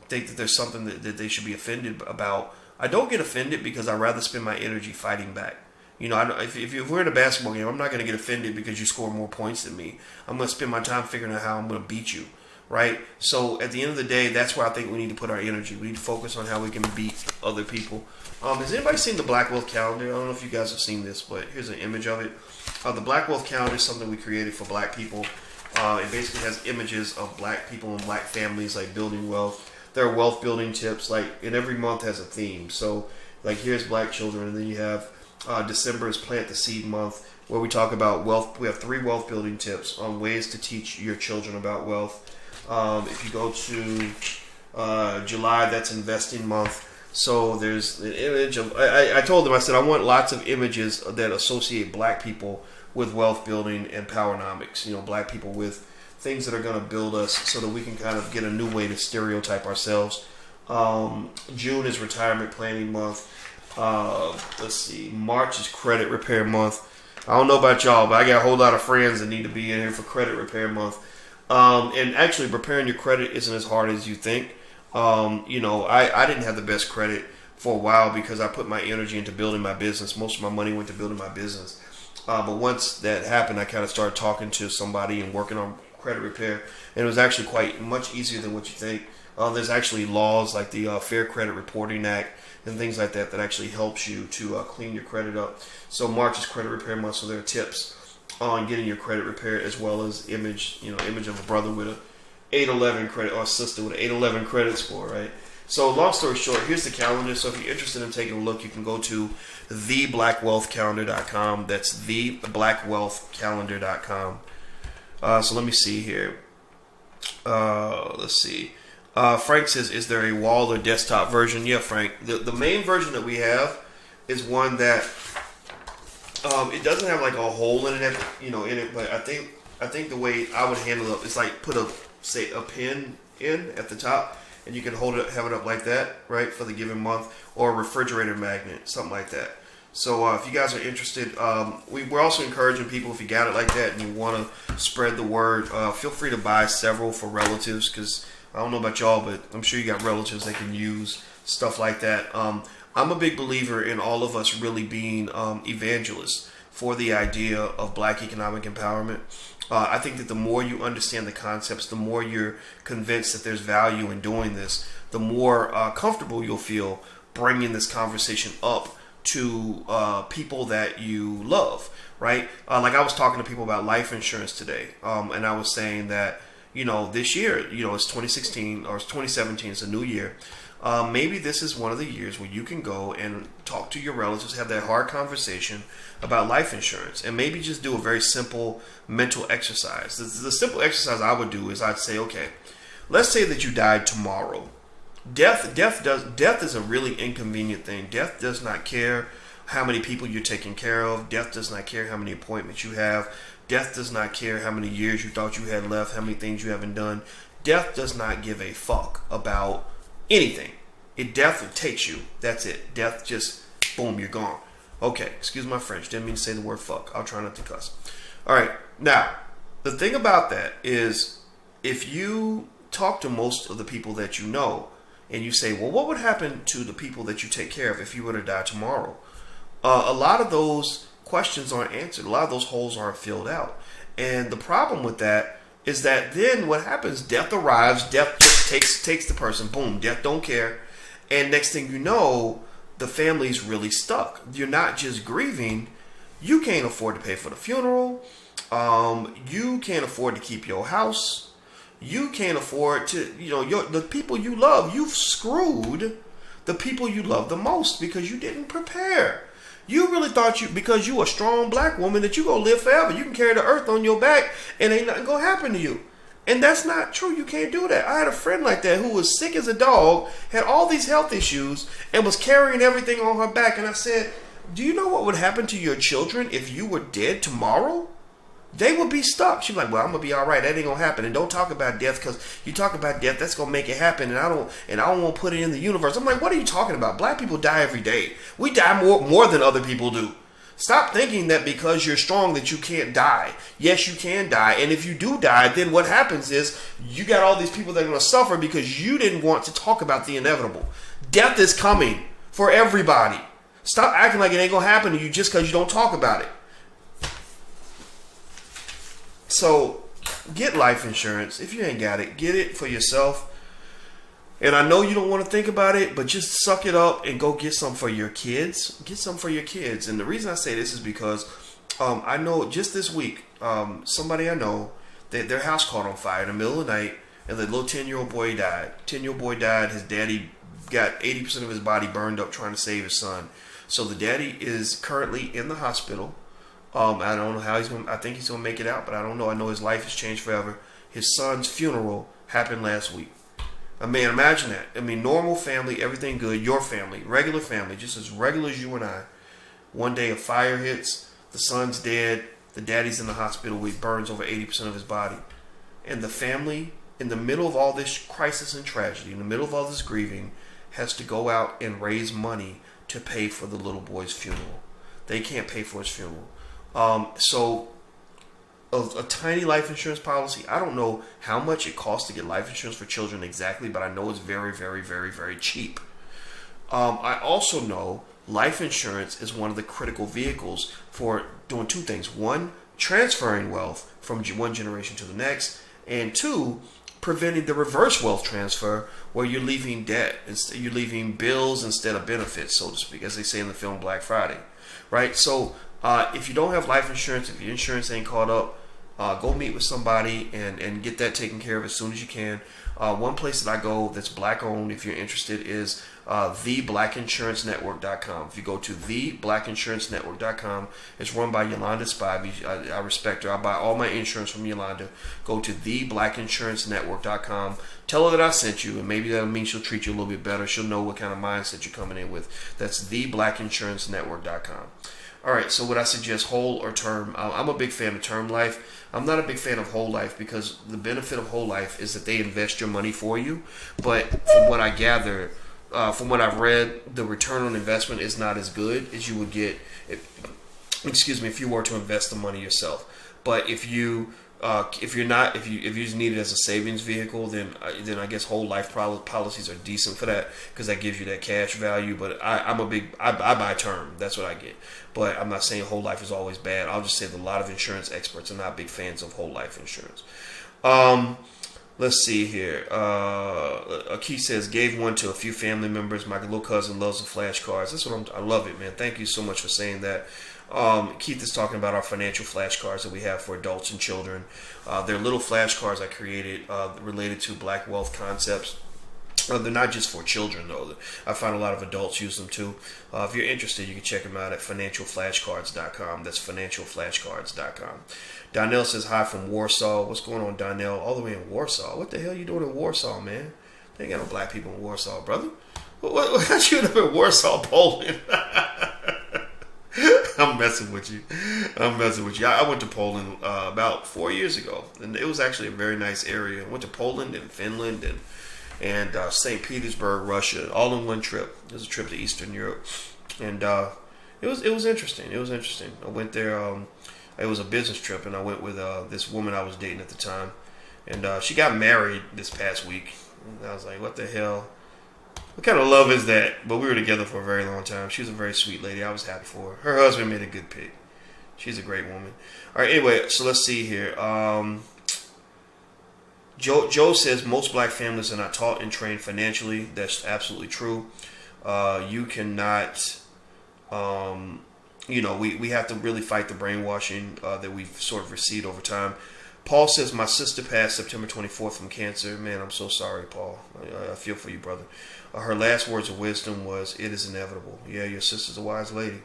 Speaker 1: think that there's something that they should be offended about. I don't get offended because I'd rather spend my energy fighting back. If we're in a basketball game, I'm not going to get offended because you score more points than me. I'm going to spend my time figuring out how I'm going to beat you, right? So at the end of the day, that's where I think we need to put our energy. We need to focus on how we can beat other people. Has anybody seen the Black Wealth Calendar? I don't know if you guys have seen this, but here's an image of it. The Black Wealth Calendar is something we created for black people. It basically has images of black people and black families, like building wealth. There are wealth building tips, and every month has a theme. So, here's Black children, and then you have December is Plant the Seed Month, where we talk about wealth. We have 3 wealth building tips on ways to teach your children about wealth. If you go to July, that's Investing Month. So there's an image of. I told them, I said, I want lots of images that associate black people with wealth building and powernomics. Black people with things that are going to build us so that we can kind of get a new way to stereotype ourselves. June is Retirement Planning Month. Let's see. March is Credit Repair Month. I don't know about y'all, but I got a whole lot of friends that need to be in here for Credit Repair Month. And actually, repairing your credit isn't as hard as you think. I didn't have the best credit for a while because I put my energy into building my business. Most of my money went to building my business. But once that happened, I kind of started talking to somebody and working on credit repair, and it was actually quite much easier than what you think. There's actually laws like the Fair Credit Reporting Act and things like that actually helps you to clean your credit up. So March is Credit Repair Month, so there are tips on getting your credit repaired, as well as image of a brother with a 811 credit or a sister with an 811 credit score, right? So long story short, here's the calendar. So if you're interested in taking a look, you can go to theblackwealthcalendar.com. That's theblackwealthcalendar.com. So let me see here. Let's see. Frank says, is there a wall or desktop version? Yeah, Frank. The main version that we have is one that it doesn't have like a hole in it, in it. But I think the way I would handle it is like put a pin in at the top, and you can have it up like that, right, for the given month, or a refrigerator magnet, something like that. So if you guys are interested, we're also encouraging people, if you got it like that and you want to spread the word, feel free to buy several for relatives, because I don't know about y'all, but I'm sure you got relatives that can use stuff like that. I'm a big believer in all of us really being evangelists for the idea of black economic empowerment. I think that the more you understand the concepts, the more you're convinced that there's value in doing this, the more comfortable you'll feel bringing this conversation up to people that you love, right? Like I was talking to people about life insurance today, and I was saying that, this year, it's 2016 or it's 2017, it's a new year. Maybe this is one of the years where you can go and talk to your relatives, have that hard conversation about life insurance, and maybe just do a very simple mental exercise. The simple exercise I would do is I'd say, okay, let's say that you died tomorrow. Death is a really inconvenient thing. Death does not care how many people you're taking care of. Death does not care how many appointments you have. Death does not care how many years you thought you had left, how many things you haven't done. Death does not give a fuck about anything. Death takes you. That's it. Death just, boom, you're gone. Okay, excuse my French. Didn't mean to say the word fuck. I'll try not to cuss. All right. Now, the thing about that is, if you talk to most of the people that you know, and you say, well, what would happen to the people that you take care of if you were to die tomorrow? A lot of those questions aren't answered. A lot of those holes aren't filled out. And the problem with that is that then what happens, death arrives, death just takes the person, boom, death don't care. And next thing you know, the family's really stuck. You're not just grieving, you can't afford to pay for the funeral, you can't afford to keep your house, you can't afford to, the people you love, you've screwed the people you love the most because you didn't prepare. You really thought because you a strong black woman that you gonna live forever. You can carry the earth on your back and ain't nothing gonna happen to you. And that's not true. You can't do that. I had a friend like that who was sick as a dog, had all these health issues, and was carrying everything on her back. And I said, do you know what would happen to your children if you were dead tomorrow? They would be stuck. She's like, well, I'm gonna be all right. That ain't gonna happen. And don't talk about death, because you talk about death, that's gonna make it happen. And I don't want to put it in the universe. I'm like, what are you talking about? Black people die every day. We die more than other people do. Stop thinking that because you're strong that you can't die. Yes, you can die. And if you do die, then what happens is you got all these people that are going to suffer because you didn't want to talk about the inevitable. Death is coming for everybody. Stop acting like it ain't going to happen to you just because you don't talk about it. So get life insurance. If you ain't got it, get it for yourself. And I know you don't want to think about it, but just suck it up and go get some for your kids. Get some for your kids. And the reason I say this is because I know just this week, somebody I know, their house caught on fire in the middle of the night, and the little 10-year-old boy died. 10-year-old boy died. His daddy got 80% of his body burned up trying to save his son. So the daddy is currently in the hospital. I don't know how he's going to, I think he's going to make it out, but I don't know. I know his life has changed forever. His son's funeral happened last week. I mean, imagine that. I mean, normal family, everything good. Your family, regular family, just as regular as you and I. One day a fire hits, the son's dead, the daddy's in the hospital where he burns over 80% of his body. And the family, in the middle of all this crisis and tragedy, in the middle of all this grieving, has to go out and raise money to pay for the little boy's funeral. They can't pay for his funeral. So a tiny life insurance policy, I don't know how much it costs to get life insurance for children exactly, but I know it's very, very, very, very cheap. I also know life insurance is one of the critical vehicles for doing two things. One, transferring wealth from one generation to the next, and two, preventing the reverse wealth transfer where you're leaving debt, you're leaving bills instead of benefits, so to speak, as they say in the film Black Friday, right? So if you don't have life insurance, if your insurance ain't caught up, go meet with somebody and get that taken care of as soon as you can. One place that I go that's black owned, if you're interested, is theblackinsurancenetwork.com. If you go to theblackinsurancenetwork.com, it's run by Yolanda Spivey. I respect her. I buy all my insurance from Yolanda. Go to theblackinsurancenetwork.com. Tell her that I sent you, and maybe that'll mean she'll treat you a little bit better. She'll know what kind of mindset you're coming in with. That's theblackinsurancenetwork.com. All right, so would I suggest whole or term? I'm a big fan of term life. I'm not a big fan of whole life because the benefit of whole life is that they invest your money for you. But from what I gather, from what I've read, the return on investment is not as good as you would get, if you were to invest the money yourself. But if you just need it as a savings vehicle, then I guess whole life policies are decent for that because that gives you that cash value. But I buy term. That's what I get. But I'm not saying whole life is always bad. I'll just say that a lot of insurance experts are not big fans of whole life insurance. Let's see here. Keith says, gave one to a few family members. My little cousin loves the flashcards. That's what I love it, man. Thank you so much for saying that. Keith is talking about our financial flashcards that we have for adults and children. They're little flashcards I created related to black wealth concepts. They're not just for children, though. I find a lot of adults use them, too. If you're interested, you can check them out at financialflashcards.com. That's financialflashcards.com. Donnell says, hi from Warsaw. What's going on, Donnell? All the way in Warsaw. What the hell are you doing in Warsaw, man? They ain't got no black people in Warsaw, brother. What got you up in Warsaw, Poland? I'm messing with you. I went to Poland about 4 years ago, and it was actually a very nice area. I went to Poland and Finland and St. Petersburg, Russia, all in one trip. It was a trip to Eastern Europe, and it was interesting. I went there. It was a business trip, and I went with this woman I was dating at the time, and she got married this past week. And I was like, what the hell? What kind of love is that? But we were together for a very long time. She was a very sweet lady. I was happy for her. Her husband made a good pick. She's a great woman. All right, anyway, so let's see here. Joe says most black families are not taught and trained financially. That's absolutely true. You cannot, we have to really fight the brainwashing that we've sort of received over time. Paul says, my sister passed September 24th from cancer. Man, I'm so sorry, Paul. I feel for you, brother. Her last words of wisdom was, it is inevitable. Yeah, your sister's a wise lady.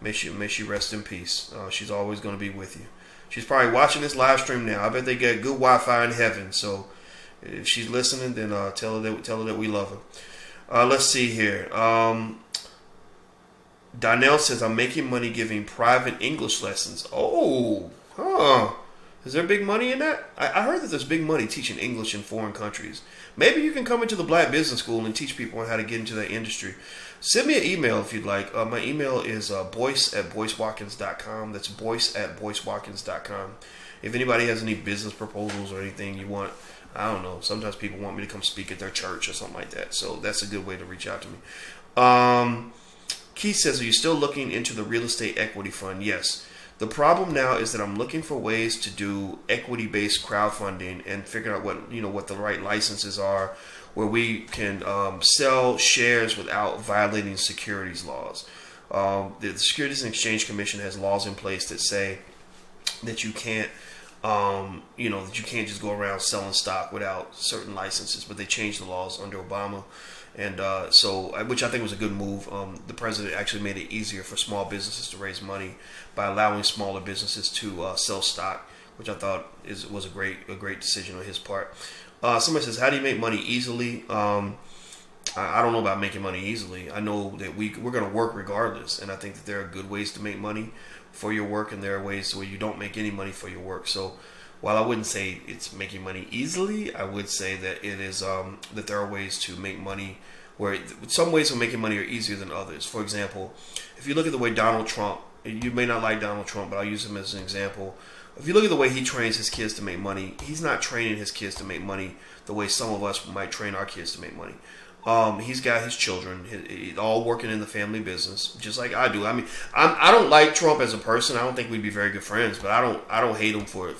Speaker 1: May she rest in peace. She's always going to be with you. She's probably watching this live stream now. I bet they get good Wi-Fi in heaven. So if she's listening, then tell her that we love her. Let's see here. Donnell says, I'm making money giving private English lessons. Oh, is there big money in that? I heard that there's big money teaching English in foreign countries. Maybe you can come into the Black Business School and teach people on how to get into that industry. Send me an email if you'd like. My email is boyce@boycewatkins.com. That's boyce@boycewatkins.com. If anybody has any business proposals or anything you want, I don't know. Sometimes people want me to come speak at their church or something like that. So that's a good way to reach out to me. Keith says, are you still looking into the real estate equity fund? Yes. The problem now is that I'm looking for ways to do equity-based crowdfunding and figure out what the right licenses are, where we can sell shares without violating securities laws. The Securities and Exchange Commission has laws in place that say that you can't, that you can't just go around selling stock without certain licenses. But they changed the laws under Obama. And which I think was a good move. The president actually made it easier for small businesses to raise money by allowing smaller businesses to sell stock, which I thought was a great decision on his part. Somebody says, how do you make money easily? I don't know about making money easily. I know that we're going to work regardless, and I think that there are good ways to make money for your work, and there are ways where you don't make any money for your work. So while I wouldn't say it's making money easily, I would say that it is that there are ways to make money where some ways of making money are easier than others. For example, if you look at the way Donald Trump, you may not like Donald Trump, but I'll use him as an example. If you look at the way he trains his kids to make money, he's not training his kids to make money the way some of us might train our kids to make money. He's got his children, all working in the family business, just like I do. I mean, I don't like Trump as a person. I don't think we'd be very good friends, but I don't hate him for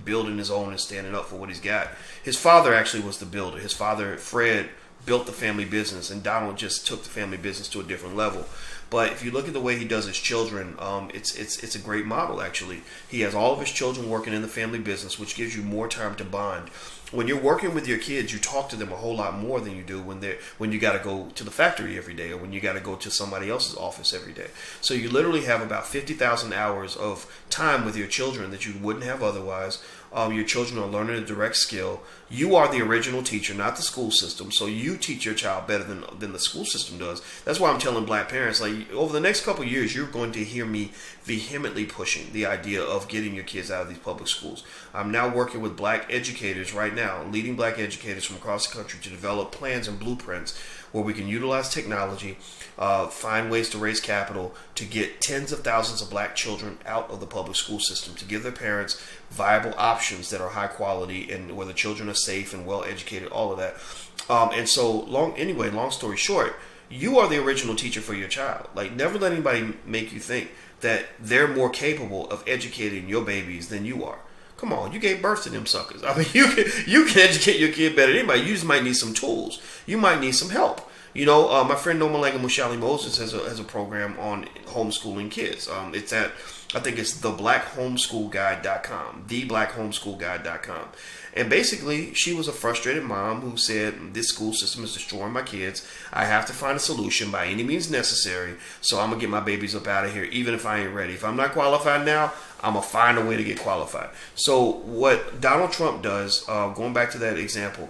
Speaker 1: building his own and standing up for what he's got. His father actually was the builder. His father, Fred, built the family business, and Donald just took the family business to a different level. But if you look at the way he does his children, it's a great model, actually. He has all of his children working in the family business, which gives you more time to bond. When you're working with your kids, you talk to them a whole lot more than you do when you got to go to the factory every day, or when you got to go to somebody else's office every day. So you literally have about 50,000 hours of time with your children that you wouldn't have otherwise. Your children are learning a direct skill. You are the original teacher, not the school system. So you teach your child better than the school system does. That's why I'm telling Black parents, like, over the next couple of years, you're going to hear me vehemently pushing the idea of getting your kids out of these public schools. I'm now working with Black educators right now, leading Black educators from across the country, to develop plans and blueprints where we can utilize technology, find ways to raise capital to get tens of thousands of Black children out of the public school system, to give their parents viable options that are high quality and where the children are safe and well educated, all of that. Long story short, you are the original teacher for your child. Like, never let anybody make you think that they're more capable of educating your babies than you are. Come on, you gave birth to them suckers. I mean, you can educate your kid better than anybody. You just might need some tools. You might need some help. My friend Nomalanga Mushali Moses has a program on homeschooling kids. I think it's theblackHomeschoolGuide.com, theblackHomeschoolGuide.com. And basically, she was a frustrated mom who said, this school system is destroying my kids. I have to find a solution by any means necessary. So I'm going to get my babies up out of here, even if I ain't ready. If I'm not qualified now, I'm going to find a way to get qualified. So what Donald Trump does, going back to that example,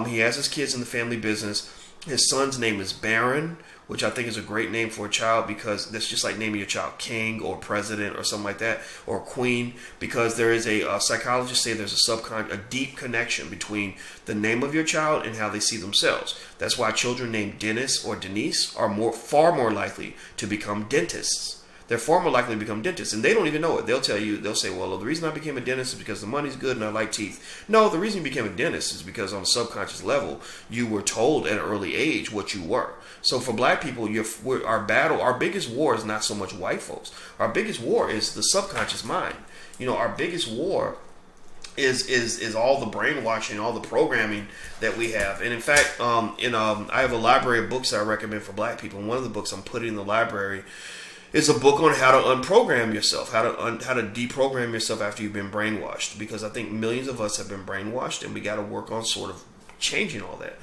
Speaker 1: he has his kids in the family business. His son's name is Barron, which I think is a great name for a child, because that's just like naming your child king or president or something like that, or queen, because there is a psychologists say there's a deep connection between the name of your child and how they see themselves. That's why children named Dennis or Denise are far more likely to become dentists. They're far more likely to become dentists, and they don't even know it. They'll say, well, the reason I became a dentist is because the money's good and I like teeth. No, the reason you became a dentist is because on a subconscious level, you were told at an early age what you were. So for Black people, our biggest war is not so much white folks. Our biggest war is the subconscious mind. Our biggest war is all the brainwashing, all the programming that we have. And in fact, I have a library of books that I recommend for Black people. And one of the books I'm putting in the library is a book on how to unprogram yourself, how to deprogram yourself after you've been brainwashed. Because I think millions of us have been brainwashed, and we got to work on sort of changing all that.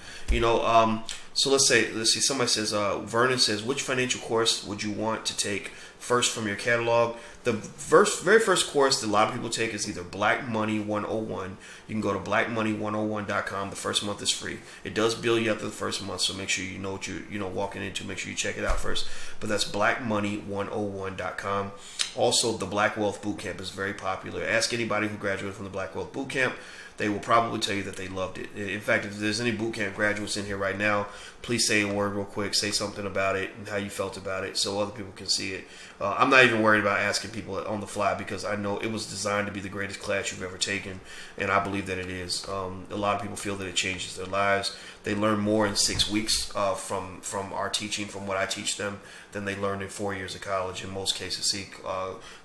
Speaker 1: So let's see. Somebody says, Vernon says, which financial course would you want to take first from your catalog? The very first course that a lot of people take is either Black Money 101. You can go to blackmoney101.com. The first month is free. It does bill you after the first month, so make sure you know what you're walking into. Make sure you check it out first. But that's blackmoney101.com. Also, the Black Wealth Bootcamp is very popular. Ask anybody who graduated from the Black Wealth Bootcamp. They will probably tell you that they loved it. In fact, if there's any bootcamp graduates in here right now, please say a word real quick. Say something about it and how you felt about it so other people can see it. I'm not even worried about asking people on the fly because I know it was designed to be the greatest class you've ever taken, and I believe that it is. A lot of people feel that it changes their lives. They learn more in 6 weeks from our teaching, from what I teach them, than they learned in 4 years of college in most cases. See,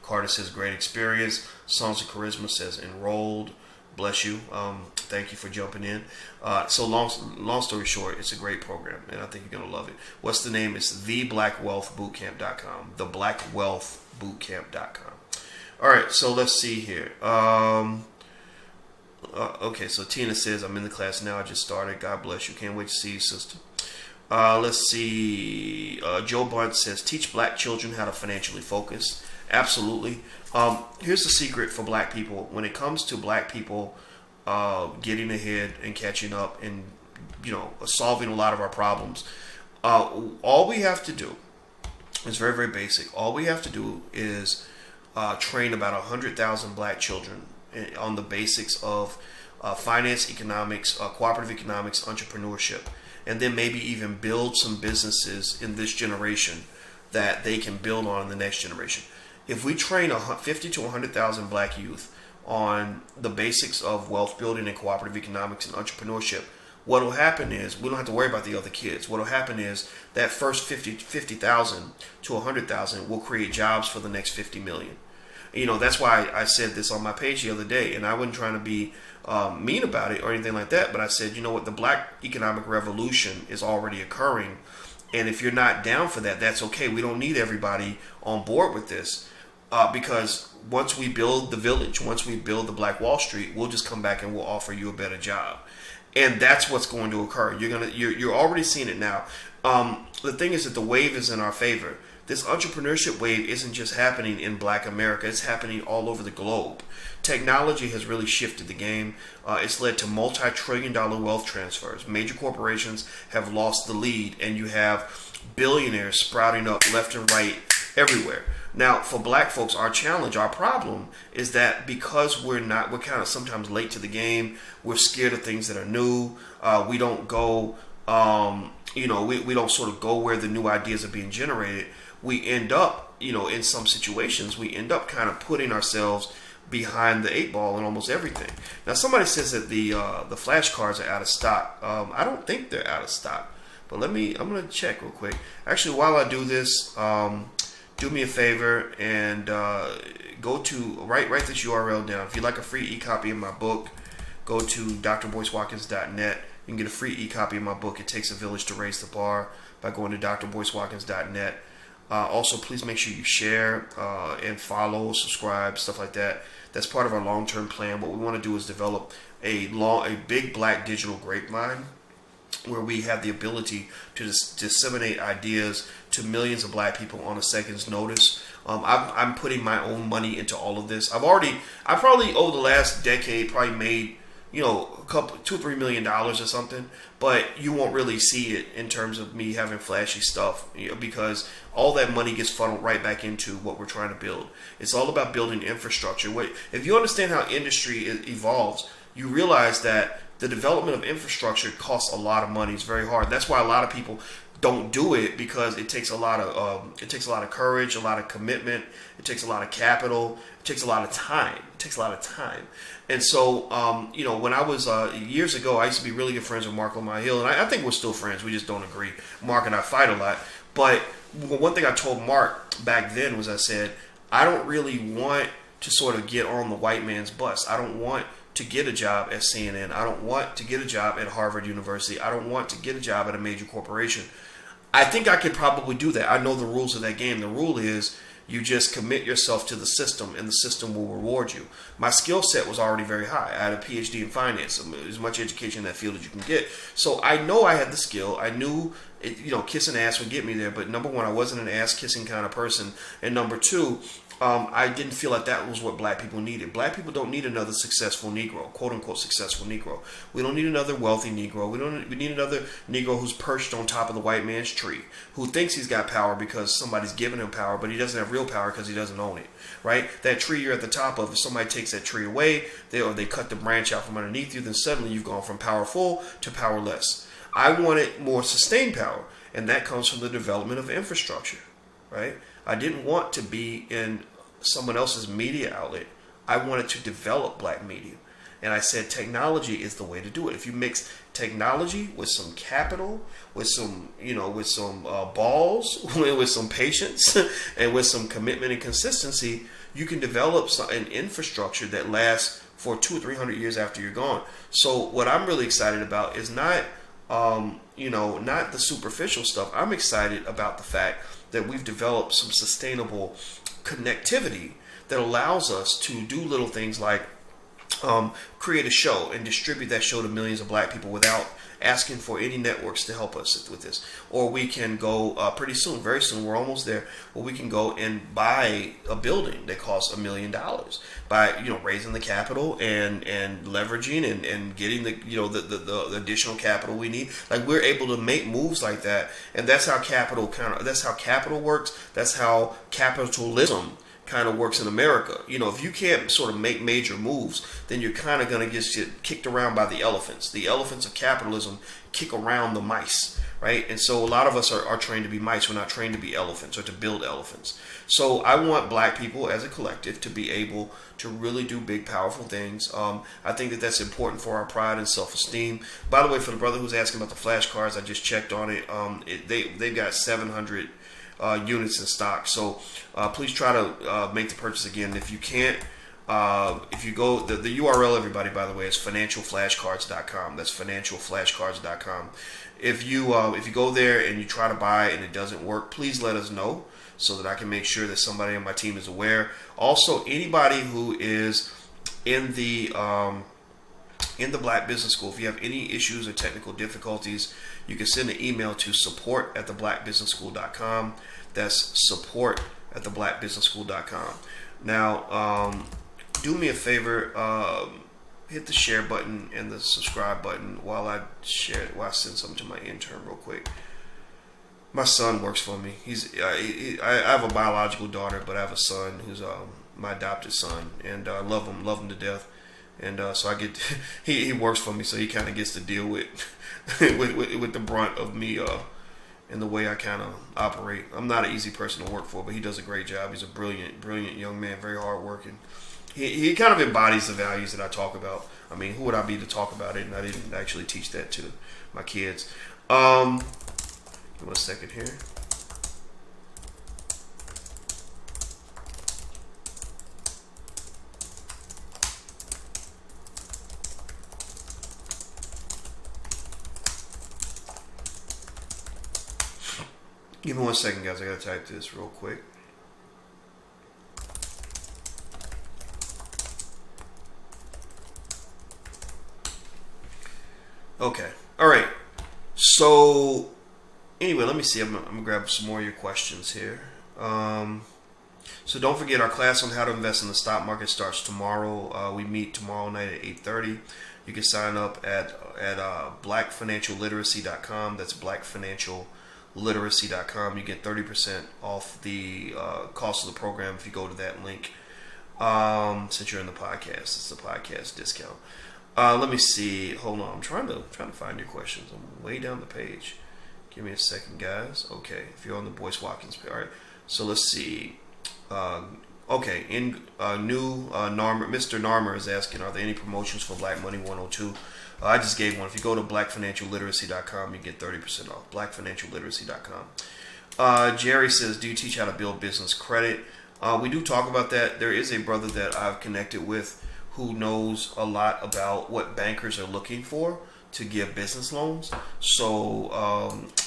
Speaker 1: Carter says great experience. Songs of Charisma says enrolled. Bless you. Thank you for jumping in. So long story short, it's a great program, and I think you're going to love it. What's the name? It's theBlackWealthBootcamp.com. theBlackWealthBootcamp.com. All right, so let's see here. Okay, so Tina says, I'm in the class now. I just started. God bless you. Can't wait to see you, sister. Let's see. Joe Bunt says, teach black children how to financially focus. Absolutely. Here's the secret for black people. When it comes to black people getting ahead and catching up and, solving a lot of our problems, all we have to do is very, very basic. All we have to do is train about 100,000 black children on the basics of finance, economics, cooperative economics, entrepreneurship, and then maybe even build some businesses in this generation that they can build on in the next generation. If we train 50 to 100,000 black youth on the basics of wealth building and cooperative economics and entrepreneurship, what will happen is we don't have to worry about the other kids. What will happen is that first 50,000 to 100,000 will create jobs for the next 50 million. That's why I said this on my page the other day, and I wasn't trying to be mean about it or anything like that, but I said, what, the black economic revolution is already occurring, and if you're not down for that, that's okay. We don't need everybody on board with this. Because once we build the village, once we build the Black Wall Street, we'll just come back and we'll offer you a better job, and that's what's going to occur. You're already seeing it now. The thing is that the wave is in our favor. This entrepreneurship wave isn't just happening in Black America; it's happening all over the globe. Technology has really shifted the game. It's led to multi-trillion-dollar wealth transfers. Major corporations have lost the lead, and you have billionaires sprouting up left and right everywhere. Now, for black folks, our challenge, our problem is that because we're kind of sometimes late to the game. We're scared of things that are new. We don't go, we don't sort of go where the new ideas are being generated. We end up, in some situations, we end up kind of putting ourselves behind the 8 ball in almost everything. Now, somebody says that the flashcards are out of stock. I don't think they're out of stock, but I'm going to check real quick. Actually, while I do this, do me a favor and go to write this URL down. If you'd like a free e-copy of my book, go to drboycewatkins.net. You can get a free e-copy of my book. It Takes a Village to Raise the Bar by going to drboycewatkins.net. Also, please make sure you share and follow, subscribe, stuff like that. That's part of our long-term plan. What we want to do is develop a big black digital grapevine where we have the ability to disseminate ideas to millions of black people on a second's notice. I'm putting my own money into all of this. I probably over the last decade probably made $2-3 million or something, but you won't really see it in terms of me having flashy stuff, because all that money gets funneled right back into what we're trying to build. It's all about building infrastructure. If you understand how industry evolves, you realize that the development of infrastructure costs a lot of money. It's very hard. That's why a lot of people don't do it, because it takes a lot of courage, a lot of commitment. It takes a lot of capital. It takes a lot of time. And so, when I was years ago, I used to be really good friends with Mark Lamar Hill, and I think we're still friends. We just don't agree. Mark and I fight a lot. But one thing I told Mark back then was, I said, I don't really want to sort of get on the white man's bus. I don't want to get a job at CNN. I don't want to get a job at Harvard University. I don't want to get a job at a major corporation. I think I could probably do that. I know the rules of that game. The rule is You just commit yourself to the system, and the system will reward you. My skill set was already very high. I had a PhD in finance, as much education in that field as you can get. So I know I had the skill. I knew, kissing ass would get me there. But number one, I wasn't an ass-kissing kind of person. And number two, I didn't feel like that was what black people needed. Black people don't need another successful Negro, quote unquote successful Negro. We don't need another wealthy Negro. We need another Negro who's perched on top of the white man's tree, who thinks he's got power because somebody's giving him power, but he doesn't have real power because he doesn't own it, right? That tree you're at the top of, if somebody takes that tree away, they cut the branch out from underneath you, then suddenly you've gone from powerful to powerless. I wanted more sustained power, and that comes from the development of infrastructure, right? I didn't want to be in someone else's media outlet. I wanted to develop black media. And I said technology is the way to do it. If you mix technology with some capital, with some, balls, with some patience, and with some commitment and consistency, you can develop an infrastructure that lasts for 200 or 300 years after you're gone. So what I'm really excited about is not the superficial stuff. I'm excited about the fact that we've developed some sustainable connectivity that allows us to do little things like create a show and distribute that show to millions of black people without asking for any networks to help us with this. Or we can go pretty soon, very soon, we're almost there, where we can go and buy a building that costs $1 million by raising the capital and leveraging and getting the additional capital we need. Like, we're able to make moves like that, and that's how capital works. That's how capitalism kind of works in America. If you can't sort of make major moves, then you're kind of going to get kicked around by the elephants. The elephants of capitalism kick around the mice, right? And so a lot of us are trained to be mice. We're not trained to be elephants or to build elephants. So I want black people as a collective to be able to really do big, powerful things. I think that that's important for our pride and self-esteem. By the way, for the brother who's asking about the flashcards, I just checked on it. They've got 700 units in stock, so please try to make the purchase again. If you can't, if you go, the URL, everybody, by the way, is financialflashcards.com. That's financialflashcards.com. If you go there and you try to buy and it doesn't work, please let us know so that I can make sure that somebody on my team is aware. Also, anybody who is in the Black Business School, if you have any issues or technical difficulties, you can send an email to support@theblackbusinessschool.com. That's support@theblackbusinessschool.com. Now, do me a favor, hit the share button and the subscribe button while I send something to my intern real quick. My son works for me. I have a biological daughter, but I have a son who's my adopted son, and I love him to death. And so I get he works for me, so he kind of gets to deal with with the brunt of me and the way I kind of operate. I'm not an easy person to work for, but he does a great job. He's a brilliant young man, very hardworking. He kind of embodies the values that I talk about. I mean, who would I be to talk about it? And I didn't actually teach that to my kids. Give me a second here. Give me 1 second, guys. I gotta type this real quick. Okay. All right. So, anyway, let me see. I'm gonna grab some more of your questions here. So don't forget, our class on how to invest in the stock market starts tomorrow. We meet tomorrow night at 8:30. You can sign up at blackfinancialliteracy.com. That's blackfinancialliteracy.com. You get 30% off the cost of the program if you go to that link. Since you're in the podcast, it's a podcast discount. Let me see. Hold on. I'm trying to find your questions. I'm way down the page. Give me a second, guys. Okay, if you're on the Boyce Watkins page. All right. So let's see. Okay. Mr. Narmer is asking, are there any promotions for Black Money 102? I just gave one. If you go to blackfinancialliteracy.com, you get 30% off. blackfinancialliteracy.com. Jerry says, do you teach how to build business credit? We do talk about that. There is a brother that I've connected with who knows a lot about what bankers are looking for to give business loans. So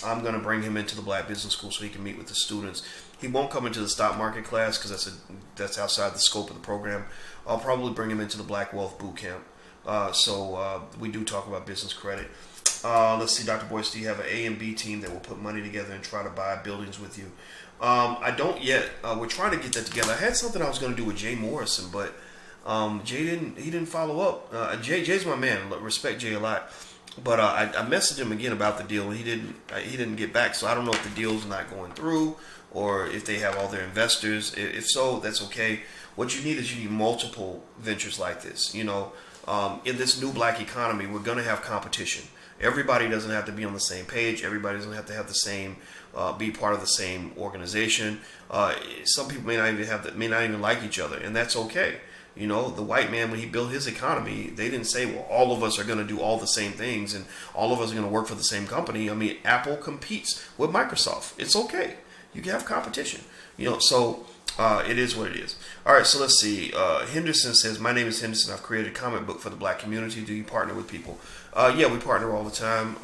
Speaker 1: I'm going to bring him into the Black Business School so he can meet with the students He won't come into the stock market class because that's outside the scope of the program. I'll probably bring him into the Black Wealth Boot Camp. So we do talk about business credit. Let's see, Dr. Boyce, do you have an A and B team that will put money together and try to buy buildings with you? I don't yet. We're trying to get that together. I had something I was going to do with Jay Morrison, but Jay didn't follow up. Jay's my man. Respect Jay a lot. But I messaged him again about the deal, and he didn't get back. So I don't know if the deal's not going through or if they have all their investors. If so, that's okay. What you need multiple ventures like this. In this new black economy, we're going to have competition. Everybody doesn't have to be on the same page. Everybody doesn't have to have the same, be part of the same organization. Some people may not even like each other, and that's okay. The white man, when he built his economy, they didn't say, well, all of us are going to do all the same things and all of us are going to work for the same company. I mean, Apple competes with Microsoft. It's okay. You can have competition. So it is what it is. All right, so let's see. Henderson says, my name is Henderson. I've created a comic book for the black community. Do you partner with people? Yeah, we partner all the time.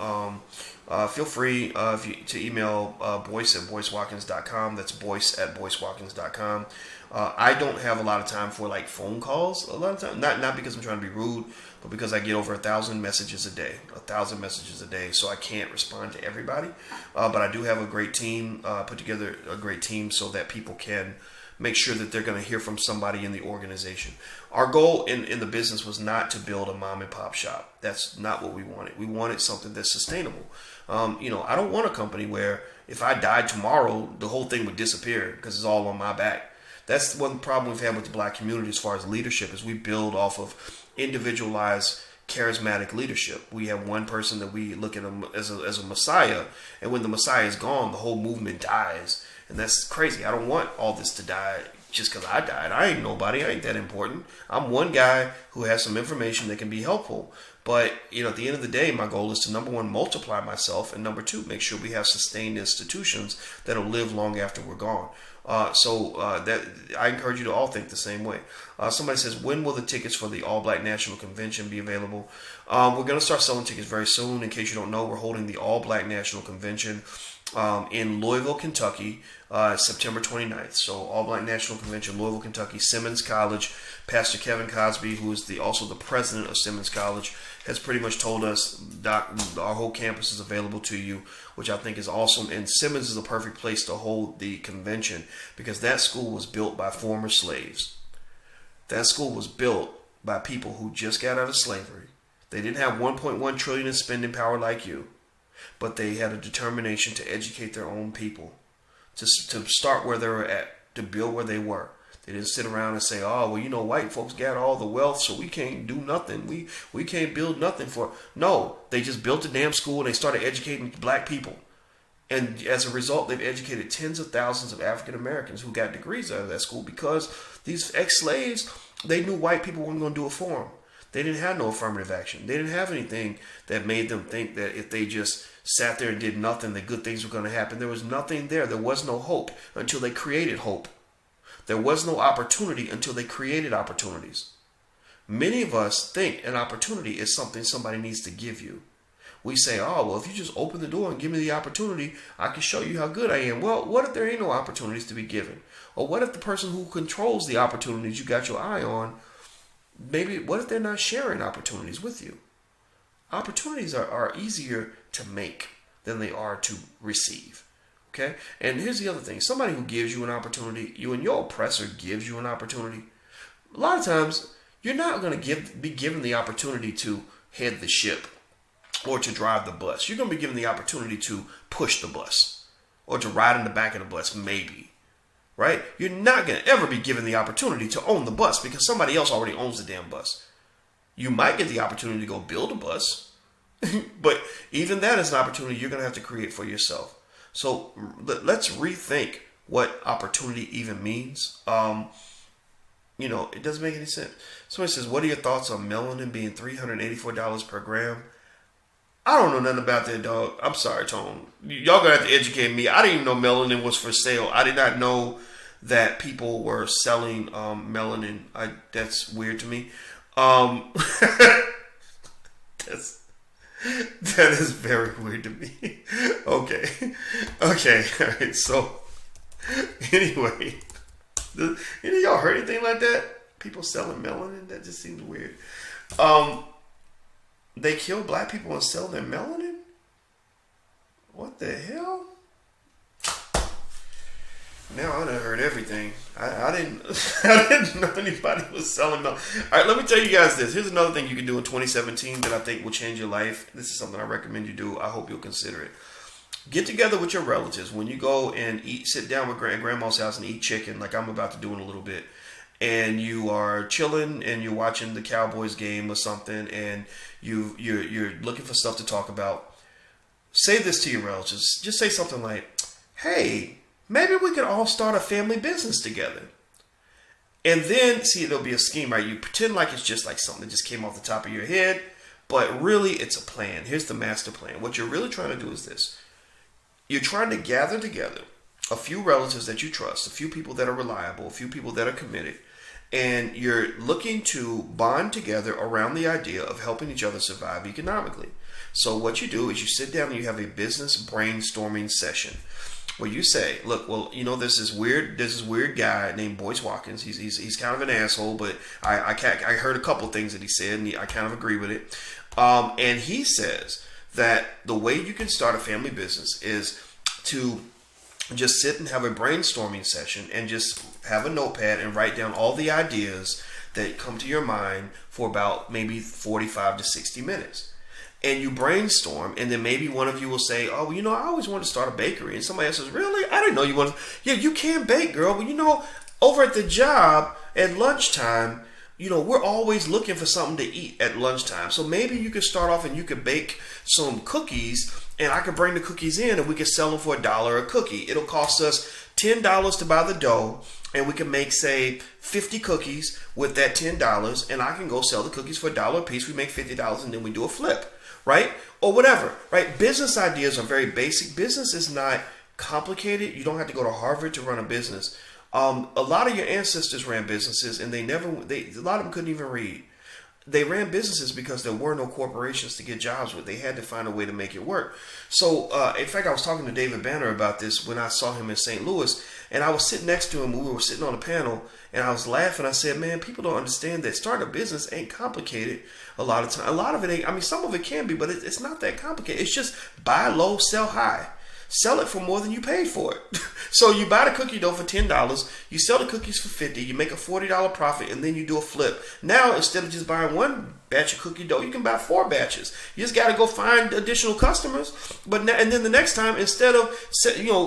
Speaker 1: Feel free to email Boyce@BoyceWatkins.com. That's Boyce@BoyceWatkins.com. I don't have a lot of time for phone calls a lot of time. Not because I'm trying to be rude, but because I get over 1,000 messages a day. 1,000 messages a day, so I can't respond to everybody. But I do have a great team, put together a great team so that people can make sure that they're going to hear from somebody in the organization. Our goal in the business was not to build a mom and pop shop. That's not what we wanted. We wanted something that's sustainable. I don't want a company where if I died tomorrow, the whole thing would disappear because it's all on my back. That's one problem we've had with the black community as far as leadership is we build off of individualized, charismatic leadership. We have one person that we look at him as a messiah, and when the messiah is gone, the whole movement dies. And that's crazy. I don't want all this to die just because I died. I ain't nobody. I ain't that important. I'm one guy who has some information that can be helpful. But, at the end of the day, my goal is to, number one, multiply myself, and number two, make sure we have sustained institutions that'll live long after we're gone. That I encourage you to all think the same way. Somebody says, when will the tickets for the All Black National Convention be available? We're going to start selling tickets very soon. In case you don't know, we're holding the All Black National Convention in Louisville, Kentucky, September 29th. So All Black National Convention, Louisville, Kentucky, Simmons College. Pastor Kevin Cosby, who is also the president of Simmons College, has pretty much told us, Doc, our whole campus is available to you, which I think is awesome. And Simmons is a perfect place to hold the convention because that school was built by former slaves. That school was built by people who just got out of slavery. They didn't have 1.1 trillion in spending power like you, but they had a determination to educate their own people, to start where they were at, to build where they were. They didn't sit around and say, oh, well, white folks got all the wealth, so we can't do nothing. We can't build nothing for. No, they just built a damn school and they started educating black people. And as a result, they've educated tens of thousands of African Americans who got degrees out of that school because these ex-slaves, they knew white people weren't going to do it for them. They didn't have no affirmative action. They didn't have anything that made them think that if they just sat there and did nothing, that good things were going to happen. There was nothing there. There was no hope until they created hope. There was no opportunity until they created opportunities. Many of us think an opportunity is something somebody needs to give you. We say, oh, well, if you just open the door and give me the opportunity, I can show you how good I am. Well, what if there ain't no opportunities to be given? Or what if the person who controls the opportunities you got your eye on, what if they're not sharing opportunities with you? Opportunities are easier to make than they are to receive. Okay, and here's the other thing. Somebody who gives you an opportunity, you and your oppressor gives you an opportunity. A lot of times, you're not going to be given the opportunity to head the ship or to drive the bus. You're going to be given the opportunity to push the bus or to ride in the back of the bus, maybe. Right? You're not going to ever be given the opportunity to own the bus because somebody else already owns the damn bus. You might get the opportunity to go build a bus, but even that is an opportunity you're going to have to create for yourself. So let's rethink what opportunity even means. It doesn't make any sense. Somebody says, what are your thoughts on melanin being $384 per gram? I don't know nothing about that, dog. I'm sorry, Tone. Y'all gonna have to educate me. I didn't even know melanin was for sale. I did not know that people were selling melanin. That's weird to me. That is very weird to me. Okay. All right. So Anyway, any of y'all heard anything like that? People selling melanin? That just seems weird. They kill black people and sell their melanin? What the hell? Now I done heard everything. I didn't I didn't know anybody was selling melanin. All right, let me tell you guys this. Here's another thing you can do in 2017 that I think will change your life. This is something I recommend you do. I hope you'll consider it. Get together with your relatives. When you go and sit down with grandma's house and eat chicken, like I'm about to do in a little bit, and you are chilling and you're watching the Cowboys game or something, and you're looking for stuff to talk about. Say this to your relatives. Just say something like, "Hey, maybe we could all start a family business together." And then, see, there'll be a scheme, right? You pretend like it's just like something that just came off the top of your head, but really it's a plan. Here's the master plan. What you're really trying to do is this. You're trying to gather together a few relatives that you trust, a few people that are reliable, a few people that are committed, and you're looking to bond together around the idea of helping each other survive economically. So what you do is you sit down and you have a business brainstorming session where you say, look, well, you know, there's this weird guy named Boyce Watkins. He's kind of an asshole, but I heard a couple of things that he said, and I kind of agree with it. And he says that the way you can start a family business is to just sit and have a brainstorming session and just have a notepad and write down all the ideas that come to your mind for about maybe 45 to 60 minutes. And you brainstorm, and then maybe one of you will say, "Oh, well, you know, I always wanted to start a bakery." And somebody else says, "Really? I didn't know you wanted." "Yeah, you can bake, girl. But you know, over at the job at lunchtime, you know, we're always looking for something to eat at lunchtime. So maybe you could start off and you could bake some cookies, and I could bring the cookies in, and we could sell them for $1 a cookie. It'll cost us $10 to buy the dough, and we can make, say, 50 cookies with that $10, and I can go sell the cookies for $1 a piece. We make $50, and then we do a flip." Right? Or whatever, right? Business ideas are very basic. Business is not complicated. You don't have to go to Harvard to run a business. A lot of your ancestors ran businesses, and a lot of them couldn't even read. They ran businesses because there were no corporations to get jobs with. They had to find a way to make it work. So, in fact, I was talking to David Banner about this when I saw him in St. Louis, and I was sitting next to him. We were sitting on a panel, and I was laughing. I said, "Man, people don't understand that starting a business ain't complicated a lot of time. A lot of it ain't. I mean, some of it can be, but it's not that complicated. It's just buy low, sell high. Sell it for more than you paid for it." So you buy the cookie dough for $10, you sell the cookies for $50, you make a $40 profit, and then you do a flip. Now, instead of just buying one batch of cookie dough, you can buy 4 batches. You just got to go find additional customers. And then the next time, instead of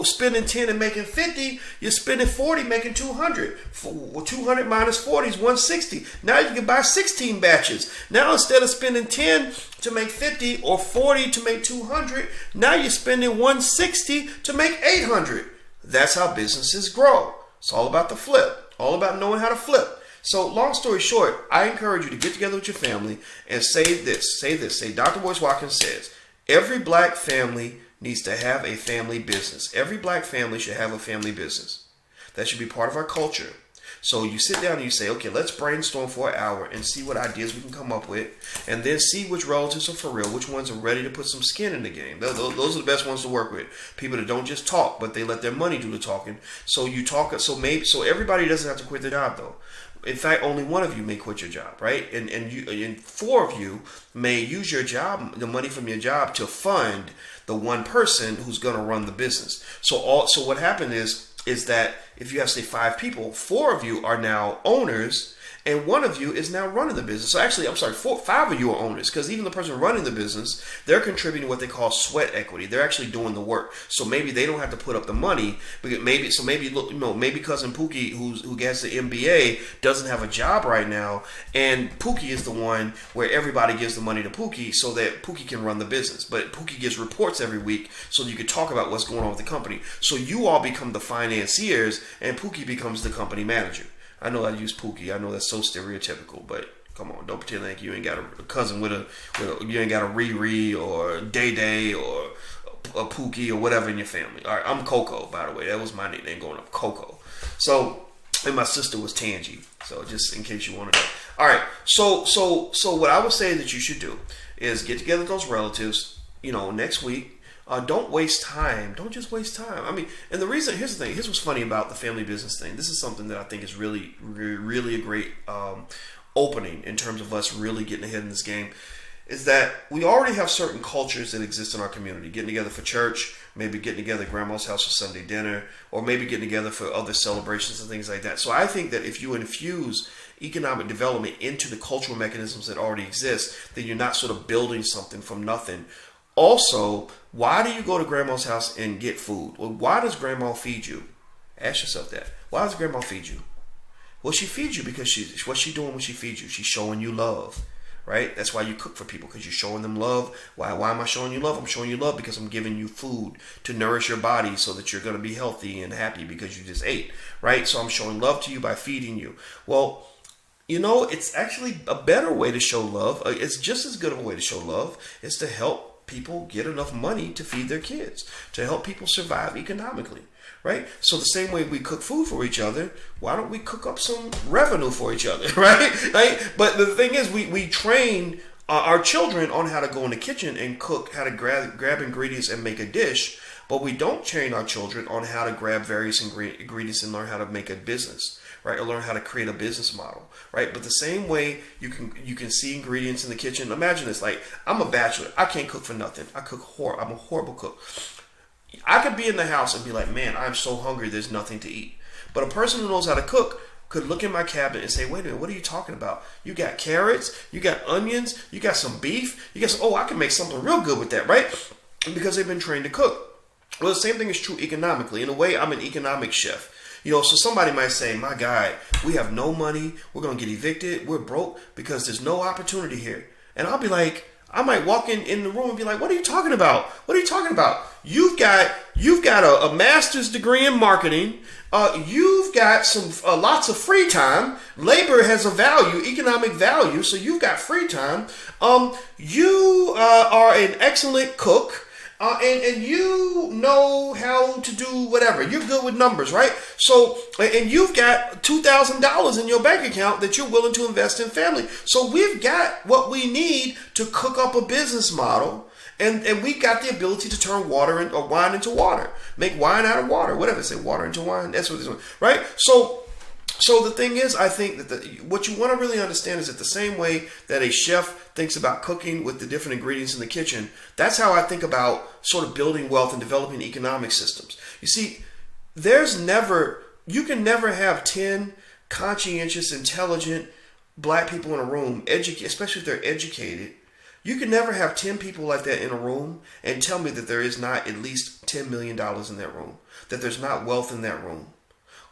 Speaker 1: spending 10 and making 50, you're spending 40 making 200. 200 minus 40 is 160. Now you can buy 16 batches. Now, instead of spending 10 to make 50 or 40 to make 200, now you're spending 160 to make 800. That's how businesses grow. It's all about the flip, all about knowing how to flip. So long story short, I encourage you to get together with your family and say this, say Dr. Boyce Watkins says, every black family needs to have a family business. Every black family should have a family business. That should be part of our culture. So you sit down and you say, okay, let's brainstorm for an hour and see what ideas we can come up with, and then see which relatives are for real, which ones are ready to put some skin in the game. Those are the best ones to work with. People that don't just talk, but they let their money do the talking. So you talk. So everybody doesn't have to quit their job though. In fact, only one of you may quit your job, right? And 4 of you may use your job, the money from your job, to fund the one person who's going to run the business. So what happened is that if you have, say, 5 people, 4 of you are now owners, and 1 of you is now running the business. So actually, 5 of you are owners, because even the person running the business, they're contributing what they call sweat equity. They're actually doing the work. So maybe they don't have to put up the money. Maybe cousin Pookie, who gets the MBA, doesn't have a job right now, and Pookie is the one where everybody gives the money to Pookie so that Pookie can run the business. But Pookie gives reports every week so you can talk about what's going on with the company. So you all become the financiers, and Pookie becomes the company manager. I know I use Pookie. I know that's so stereotypical, but come on, don't pretend like you ain't got a cousin you ain't got a Riri or Day Day or a Pookie or whatever in your family. All right, I'm Coco, by the way. That was my nickname growing up, Coco. So, and my sister was Tangy. So just in case you want to know. All right, so what I would say that you should do is get together with those relatives, next week. Don't waste time. Don't just waste time. I mean, and the reason, here's the thing. Here's what's funny about the family business thing. This is something that I think is really, really a great opening in terms of us really getting ahead in this game. Is that we already have certain cultures that exist in our community. Getting together for church, maybe getting together at grandma's house for Sunday dinner, or maybe getting together for other celebrations and things like that. So I think that if you infuse economic development into the cultural mechanisms that already exist, then you're not sort of building something from nothing. Also, why do you go to grandma's house and get food? Well, why does grandma feed you? Ask yourself that. Why does grandma feed you? Well, she feeds you because what's she doing when she feeds you? She's showing you love. Right? That's why you cook for people, because you're showing them love. Why am I showing you love? I'm showing you love because I'm giving you food to nourish your body so that you're going to be healthy and happy because you just ate. Right? So I'm showing love to you by feeding you. Well, you know, it's actually a better way to show love. It's just as good of a way to show love is to help people get enough money to feed their kids, to help people survive economically. Right? So the same way we cook food for each other, why don't we cook up some revenue for each other, right? But the thing is, we train our children on how to go in the kitchen and cook, how to grab ingredients and make a dish, but we don't train our children on how to grab various ingredients and learn how to make a business, right? Or learn how to create a business model, right? But the same way you can see ingredients in the kitchen. Imagine this, like, I'm a bachelor. I can't cook for nothing. I'm a horrible cook. I could be in the house and be like, man, I'm so hungry, there's nothing to eat. But a person who knows how to cook could look in my cabinet and say, wait a minute, what are you talking about? You got carrots, you got onions, you got some beef, you got some, I can make something real good with that, right? Because they've been trained to cook. Well, the same thing is true economically. In a way, I'm an economic chef. You know, so somebody might say, my guy, we have no money, we're going to get evicted, we're broke because there's no opportunity here. And I'll be like, I might walk in the room and be like, what are you talking about? What are you talking about? You've got a master's degree in marketing. You've got some lots of free time. Labor has a value, economic value. So you've got free time. You are an excellent cook. And you know how to do whatever. You're good with numbers, right? So, and you've got $2,000 in your bank account that you're willing to invest in family. So we've got what we need to cook up a business model. And we've got the ability to turn water or wine into water. Make wine out of water. Whatever they say, water into wine. That's what it's doing, right? So the thing is, I think that what you want to really understand is that the same way that a chef thinks about cooking with the different ingredients in the kitchen, that's how I think about sort of building wealth and developing economic systems. You see, you can never have 10 conscientious, intelligent black people in a room, especially if they're educated. You can never have 10 people like that in a room and tell me that there is not at least $10 million in that room, that there's not wealth in that room.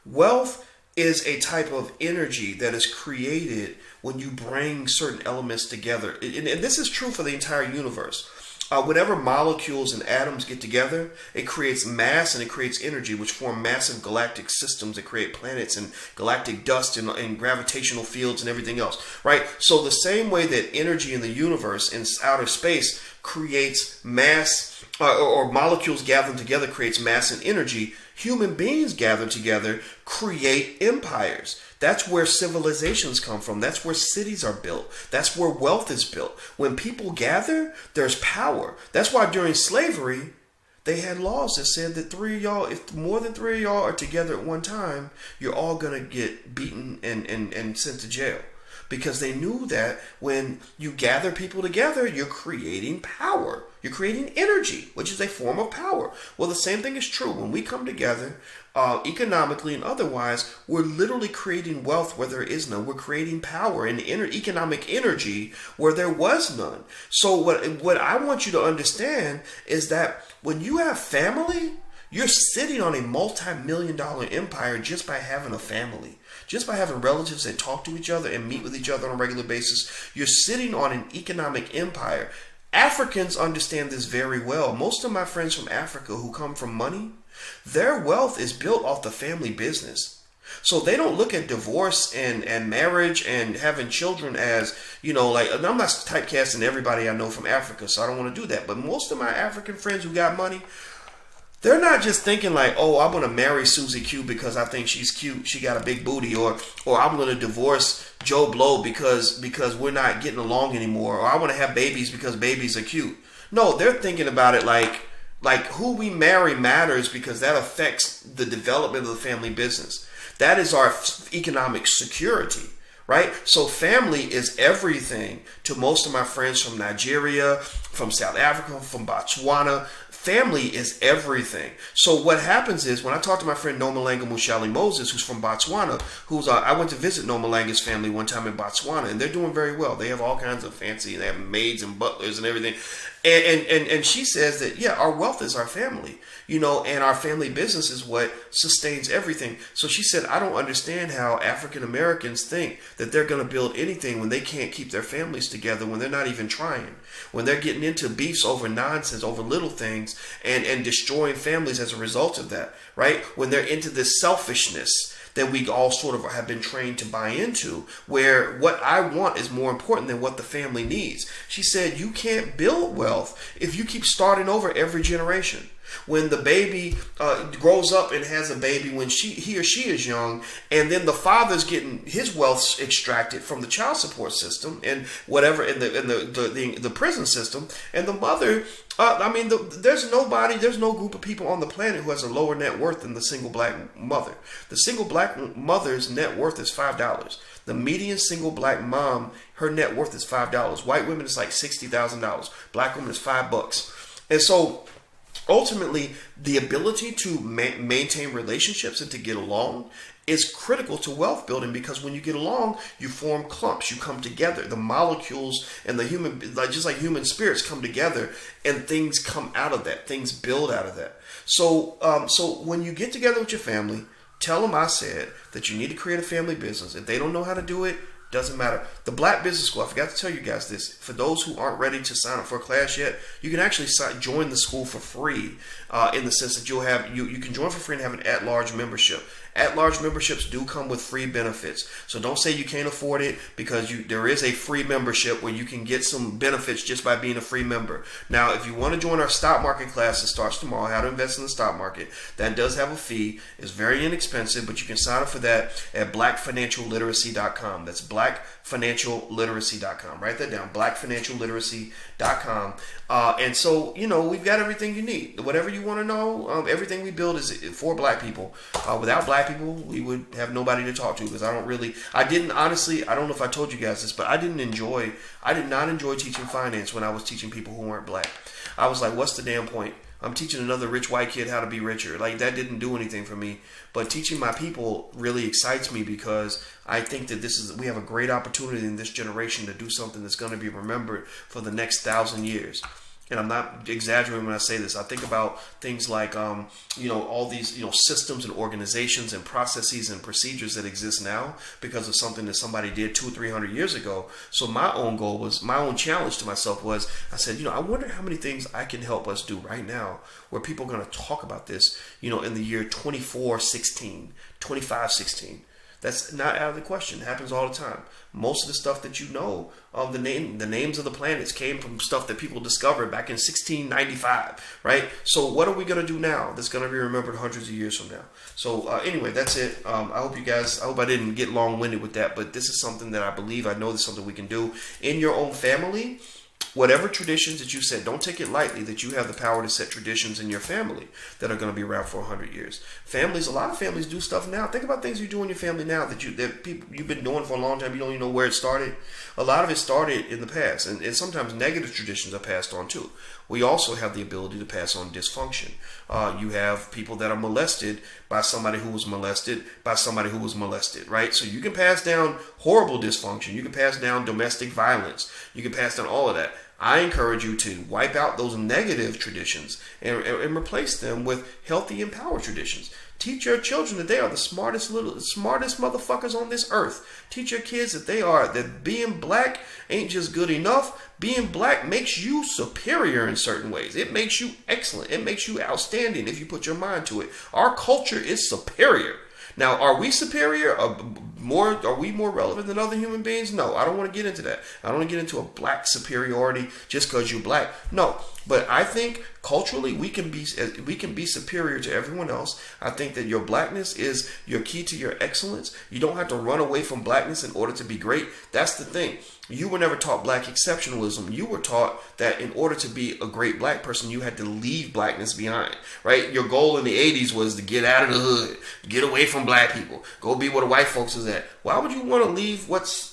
Speaker 1: Wealth is a type of energy that is created when you bring certain elements together. And this is true for the entire universe. Whenever molecules and atoms get together, it creates mass and it creates energy, which form massive galactic systems that create planets and galactic dust and gravitational fields and everything else, right? So the same way that energy in the universe in outer space creates mass, or molecules gathering together creates mass and energy, human beings gathered together create empires. That's where civilizations come from. That's where cities are built. That's where wealth is built. When people gather, there's power. That's why during slavery, they had laws that said that if more than 3 of y'all are together at one time, you're all going to get beaten and sent to jail. Because they knew that when you gather people together, you're creating power. You're creating energy, which is a form of power. Well, the same thing is true. When we come together, economically and otherwise, we're literally creating wealth where there is none. We're creating power and economic energy where there was none. So what I want you to understand is that when you have family, you're sitting on a multi-million-dollar empire just by having a family. Just by having relatives that talk to each other and meet with each other on a regular basis, you're sitting on an economic empire. Africans understand this very well. Most of my friends from Africa who come from money, their wealth is built off the family business. So they don't look at divorce and marriage and having children as, and I'm not typecasting everybody I know from Africa, so I don't want to do that. But most of my African friends who got money, they're not just thinking like, oh, I'm going to marry Susie Q because I think she's cute. She got a big booty. Or I'm going to divorce Joe Blow because we're not getting along anymore. Or I want to have babies because babies are cute. No, they're thinking about it like Like, who we marry matters because that affects the development of the family business. That is our economic security, right? So family is everything to most of my friends from Nigeria, from South Africa, from Botswana. Family is everything. So what happens is, when I talk to my friend Nomalanga Mushali Moses, who's from Botswana, I went to visit Nomalanga's family one time in Botswana, and they're doing very well. They have all kinds of fancy, they have maids and butlers and everything. And she says that, yeah, our wealth is our family, and our family business is what sustains everything. So she said, I don't understand how African Americans think that they're going to build anything when they can't keep their families together, when they're not even trying, when they're getting into beefs over nonsense, over little things, and destroying families as a result of that, right? When they're into this selfishness that we all sort of have been trained to buy into, where what I want is more important than what the family needs. She said, you can't build wealth if you keep starting over every generation. When the baby grows up and has a baby when he or she is young, and then the father's getting his wealth extracted from the child support system and whatever in the prison system, and the mother, there's no group of people on the planet who has a lower net worth than the single black mother. The single black mother's net worth is $5. The median single black mom, her net worth is $5. White women is like $60,000. Black women is $5. And so ultimately, the ability to maintain relationships and to get along is critical to wealth building, because when you get along, you form clumps, you come together. The molecules and the just like human spirits come together, and things come out of that. Things build out of that. So when you get together with your family, tell them I said that you need to create a family business. If they don't know how to do it, doesn't matter. The Black Business School, I forgot to tell you guys this. For those who aren't ready to sign up for a class yet, you can actually join the school for free, in the sense that you can join for free and have an at-large membership. At-large memberships do come with free benefits. So don't say you can't afford it, because there is a free membership where you can get some benefits just by being a free member. Now, if you want to join our stock market class, it starts tomorrow, how to invest in the stock market. That does have a fee. It's very inexpensive, but you can sign up for that at blackfinancialliteracy.com. That's blackfinancialliteracy.com. Write that down, blackfinancialliteracy.com. And so, we've got everything you need. Whatever you want to know, everything we build is for black people. Without black people, we would have nobody to talk to, because I don't know if I told you guys this, but I did not enjoy teaching finance when I was teaching people who weren't black. I was like, what's the damn point? I'm teaching another rich white kid how to be richer. Like, that didn't do anything for me. But teaching my people really excites me, because I think that we have a great opportunity in this generation to do something that's going to be remembered for the next 1,000 years. And I'm not exaggerating when I say this. I think about things like, all these, systems and organizations and processes and procedures that exist now because of something that somebody did 200 or 300 years ago. So my own challenge to myself was, I said, I wonder how many things I can help us do right now where people are going to talk about this, in the year 2416, 2516. That's not out of the question. It happens all the time. Most of the stuff that the names of the planets came from stuff that people discovered back in 1695, right? So what are we going to do now that's going to be remembered hundreds of years from now? So anyway, that's it. I hope I didn't get long-winded with that, but this is something that I know this is something we can do in your own family. Whatever traditions that you set, don't take it lightly that you have the power to set traditions in your family that are going to be around for 100 years. A lot of families do stuff now. Think about things you do in your family now that you've been doing for a long time. You don't even know where it started. A lot of it started in the past, and sometimes negative traditions are passed on too. We also have the ability to pass on dysfunction. You have people that are molested by somebody who was molested by somebody who was molested, right? So you can pass down horrible dysfunction. You can pass down domestic violence. You can pass down all of that. I encourage you to wipe out those negative traditions and replace them with healthy, empowered traditions. Teach your children that they are the smartest motherfuckers on this earth. Teach your kids that being black ain't just good enough. Being black makes you superior in certain ways. It makes you excellent. It makes you outstanding if you put your mind to it. Our culture is superior. Now, are we superior? we more relevant than other human beings? No, I don't want to get into that. I don't want to get into a black superiority just because you're black. No, but I think culturally we can be superior to everyone else. I think that your blackness is your key to your excellence. You don't have to run away from blackness in order to be great. That's the thing. You were never taught black exceptionalism. You were taught that in order to be a great black person, you had to leave blackness behind, right? Your goal in the 80s was to get out of the hood, get away from black people, go be where the white folks is at. Why would you want to leave what's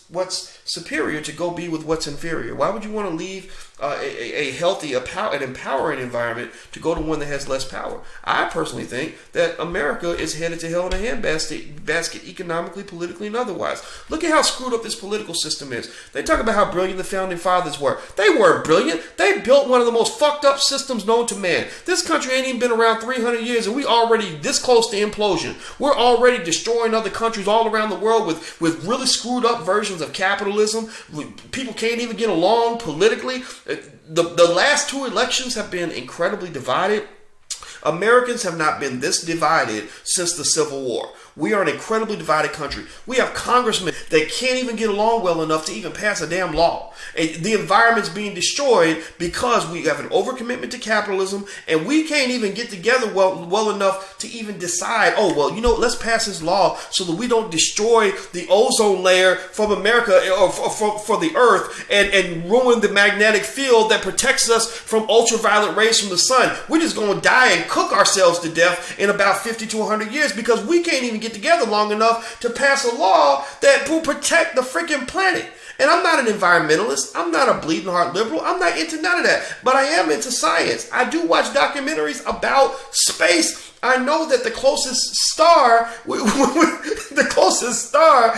Speaker 1: superior to go be with what's inferior? Why would you want to leave a healthy, an empowering environment to go to one that has less power? I personally think that America is headed to hell in a handbasket economically, politically, and otherwise. Look at how screwed up this political system is. They talk about how brilliant the founding fathers were. They weren't brilliant. They built one of the most fucked up systems known to man. This country ain't even been around 300 years, and we already this close to implosion. We're already destroying other countries all around the world with really screwed up versions of capitalism. People can't even get along politically. The last two elections have been incredibly divided. Americans have not been this divided since the Civil War. We are an incredibly divided country. We have congressmen that can't even get along well enough to even pass a damn law. And the environment's being destroyed because we have an overcommitment to capitalism, and we can't even get together well enough to even decide, let's pass this law so that we don't destroy the ozone layer from America or for the earth and ruin the magnetic field that protects us from ultraviolet rays from the sun. We're just going to die and cook ourselves to death in about 50 to 100 years because we can't even get together long enough to pass a law that will protect the freaking planet. And I'm not an environmentalist. I'm not a bleeding heart liberal. I'm not into none of that. But I am into science. I do watch documentaries about space. I know that the closest star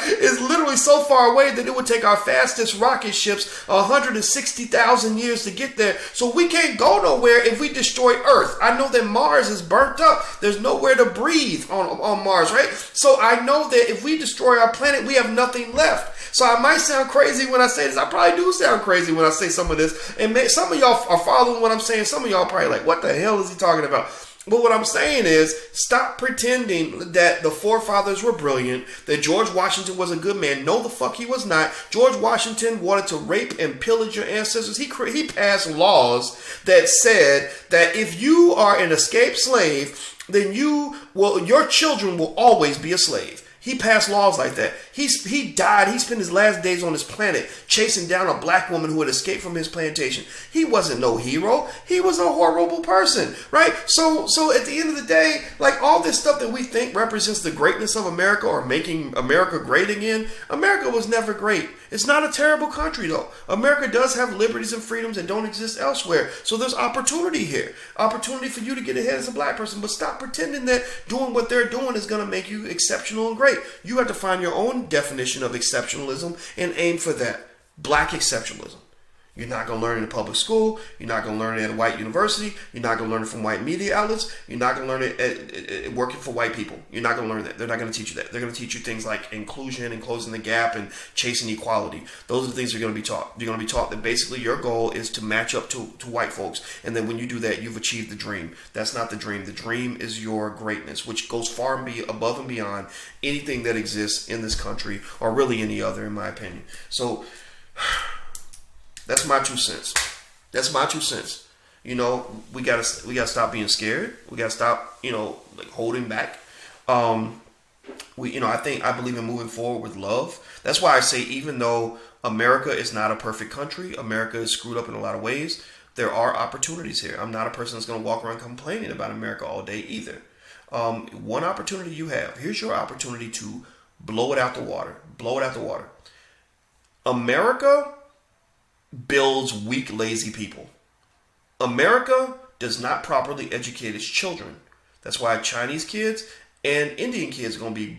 Speaker 1: is literally so far away that it would take our fastest rocket ships 160,000 years to get there. So we can't go nowhere if we destroy Earth. I know that Mars is burnt up. There's nowhere to breathe on Mars, right? So I know that if we destroy our planet, we have nothing left. So I might sound crazy when I say this. I probably do sound crazy when I say some of this. And some of y'all are following what I'm saying. Some of y'all are probably like, what the hell is he talking about? But what I'm saying is, stop pretending that the forefathers were brilliant, that George Washington was a good man. No, the fuck he was not. George Washington wanted to rape and pillage your ancestors. He passed laws that said that if you are an escaped slave, then your children will always be a slave. He passed laws like that. He died. He spent his last days on this planet chasing down a black woman who had escaped from his plantation. He wasn't no hero. He was a horrible person, right? So at the end of the day, like all this stuff that we think represents the greatness of America or making America great again, America was never great. It's not a terrible country though. America does have liberties and freedoms that don't exist elsewhere. So there's opportunity here. Opportunity for you to get ahead as a black person. But stop pretending that doing what they're doing is going to make you exceptional and great. You have to find your own definition of exceptionalism and aim for that. Black exceptionalism. You're not going to learn it in public school. You're not going to learn it at a white university. You're not going to learn it from white media outlets. You're not going to learn it at working for white people. You're not going to learn that. They're not going to teach you that. They're going to teach you things like inclusion and closing the gap and chasing equality. Those are the things you're going to be taught. You're going to be taught that basically your goal is to match up to white folks. And then when you do that, you've achieved the dream. That's not the dream. The dream is your greatness, which goes far and above and beyond anything that exists in this country or really any other, in my opinion. So that's my 2 cents. That's my 2 cents. We gotta stop being scared. We gotta stop, holding back. I believe in moving forward with love. That's why I say, even though America is not a perfect country, America is screwed up in a lot of ways, there are opportunities here. I'm not a person that's gonna walk around complaining about America all day either. One opportunity you have. Here's your opportunity to blow it out the water. Blow it out the water. America builds weak, lazy people. America does not properly educate its children. That's why Chinese kids and Indian kids are going to be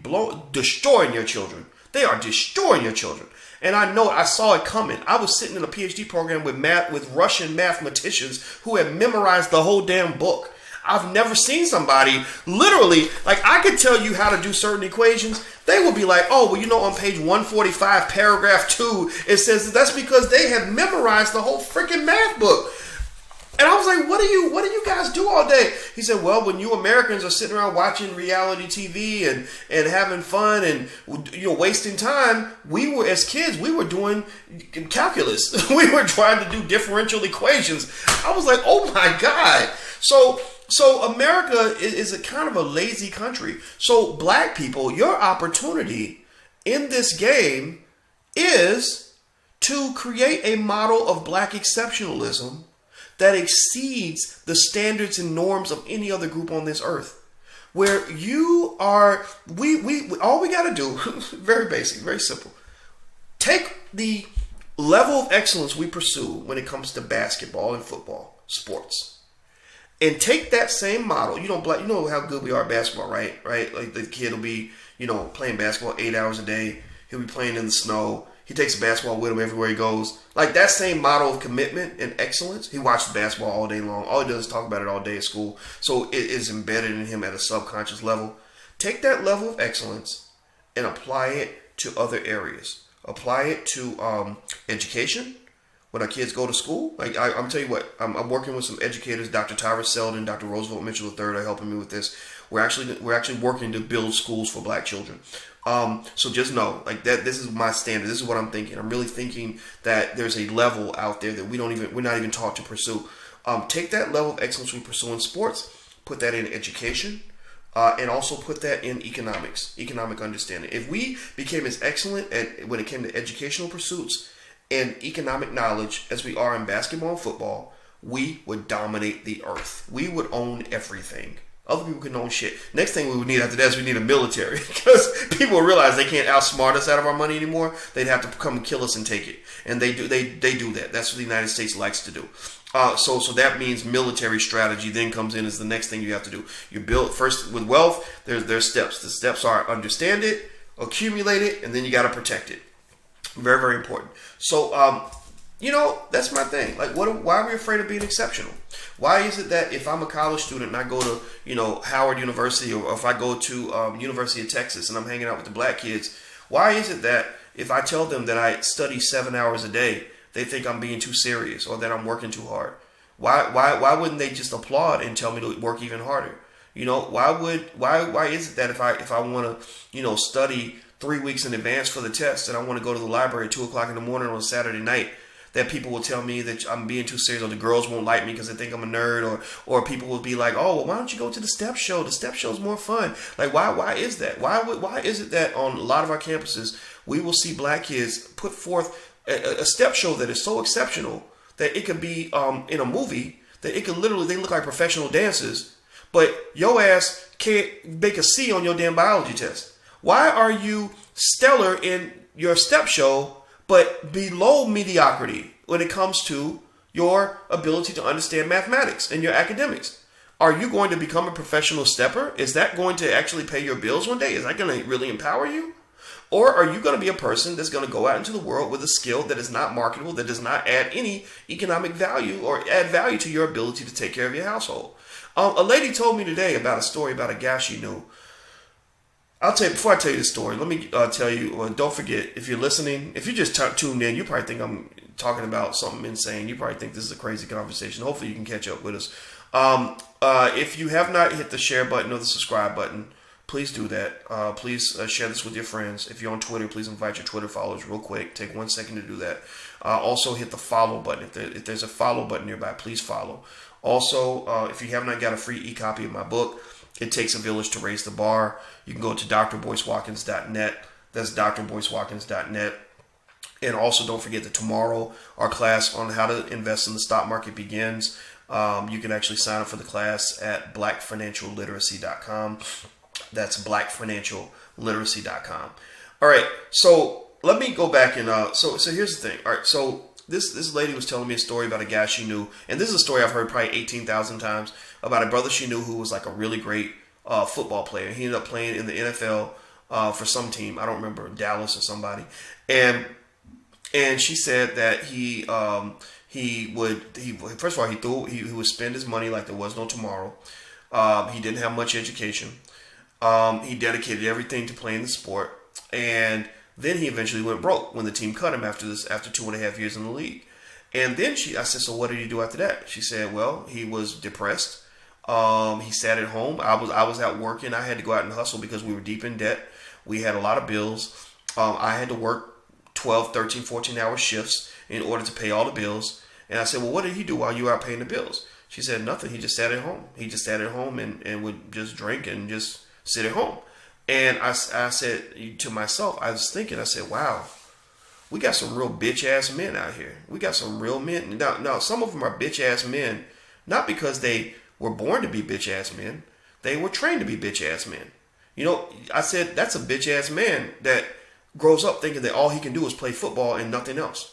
Speaker 1: destroying your children. They are destroying your children. And I saw it coming. I was sitting in a PhD program with Russian mathematicians who had memorized the whole damn book. I've never seen somebody literally, like I could tell you how to do certain equations. They will be like, on page 145, paragraph 2, it says that's because they have memorized the whole freaking math book. And I was like, what do you guys do all day? He said, well, when you Americans are sitting around watching reality TV and having fun and, you know, wasting time, we were, as kids, we were doing calculus. We were trying to do differential equations. I was like, oh my God. So America is a kind of a lazy country. So black people, your opportunity in this game is to create a model of black exceptionalism that exceeds the standards and norms of any other group on this earth. Where you are, all we got to do, very basic, very simple, take the level of excellence we pursue when it comes to basketball and football, sports, and take that same model. You know how good we are at basketball, right? Like the kid will be, you know, playing basketball 8 hours a day. He'll be playing in the snow. He takes the basketball with him everywhere he goes. Like that same model of commitment and excellence. He watches basketball all day long. All he does is talk about it all day at school. So it is embedded in him at a subconscious level. Take that level of excellence and apply it to other areas. Apply it to education. When our kids go to school, like I'm telling you what, I'm working with some educators. Dr. Tyrus Selden, Dr. Roosevelt Mitchell III are helping me with this. We're actually working to build schools for black children. So just know, like that, this is my standard. This is what I'm thinking. I'm really thinking that there's a level out there that we're not even taught to pursue. Take that level of excellence we pursue in sports, put that in education, and also put that in economic understanding. If we became as excellent when it came to educational pursuits and economic knowledge as we are in basketball and football, we would dominate the earth. We would own everything. Other people can own shit. Next thing we would need after that is we need a military, because people realize they can't outsmart us out of our money anymore. They'd have to come and kill us and take it, and they do that. That's what the United States likes to do. So that means military strategy then comes in as the next thing you have to do. You build first with wealth. There's steps. The steps are understand it, accumulate it, and then you got to protect it. Very, very important. So you know, that's my thing. Like, why are we afraid of being exceptional? Why is it that if I'm a college student and I go to, you know, Howard University, or if I go to University of Texas and I'm hanging out with the black kids, why is it that if I tell them that I study 7 hours a day, they think I'm being too serious or that I'm working too hard? Why wouldn't they just applaud and tell me to work even harder? You know, why is it that if I want to, you know, study 3 weeks in advance for the test and I want to go to the library at 2 o'clock in the morning on a Saturday night, that people will tell me that I'm being too serious, or the girls won't like me because they think I'm a nerd, or people will be like, oh, well, why don't you go to the step show? The step show is more fun. Like, why is that? Why is it that on a lot of our campuses we will see black kids put forth a step show that is so exceptional that it could be in a movie, that it could literally, they look like professional dancers, but your ass can't make a C on your damn biology test? Why are you stellar in your step show but below mediocrity when it comes to your ability to understand mathematics and your academics? Are you going to become a professional stepper? Is that going to actually pay your bills one day? Is that going to really empower you? Or are you going to be a person that's going to go out into the world with a skill that is not marketable, that does not add any economic value or add value to your ability to take care of your household? A lady told me today about a story about a guy she knew. I'll tell you, before I tell you the story, let me tell you, don't forget, if you're listening, if you just tuned in, you probably think I'm talking about something insane. You probably think this is a crazy conversation. Hopefully you can catch up with us. If you have not hit the share button or the subscribe button, please do that. Please share this with your friends. If you're on Twitter, please invite your Twitter followers real quick. Take 1 second to do that. Also hit the follow button. If there's a follow button nearby, please follow. Also, if you have not got a free e-copy of my book, It Takes a Village to Raise the Bar, you can go to drboycewatkins.net. That's drboycewatkins.net. And also don't forget that tomorrow our class on how to invest in the stock market begins. You can actually sign up for the class at blackfinancialliteracy.com. That's blackfinancialliteracy.com. All right, so let me go back and so here's the thing. All right, so this lady was telling me a story about a guy she knew, and this is a story I've heard probably 18,000 times, about a brother she knew who was like a really great football player. He ended up playing in the NFL for some team. I don't remember, Dallas or somebody. And she said that he would first of all he would spend his money like there was no tomorrow. He didn't have much education. He dedicated everything to playing the sport, and then he eventually went broke when the team cut him after 2.5 years in the league. And then I said, so what did he do after that? She said, well, he was depressed. He sat at home. I was out working. I had to go out and hustle because we were deep in debt. We had a lot of bills. I had to work 12, 13, 14-hour shifts in order to pay all the bills. And I said, well, what did he do while you were out paying the bills? She said, nothing. He just sat at home. He just sat at home and would just drink and just sit at home. And I said to myself, I was thinking, I said, wow, we got some real bitch-ass men out here. We got some real men. Now, some of them are bitch-ass men, not because they were born to be bitch-ass men. They were trained to be bitch-ass men. You know, I said, that's a bitch-ass man that grows up thinking that all he can do is play football and nothing else.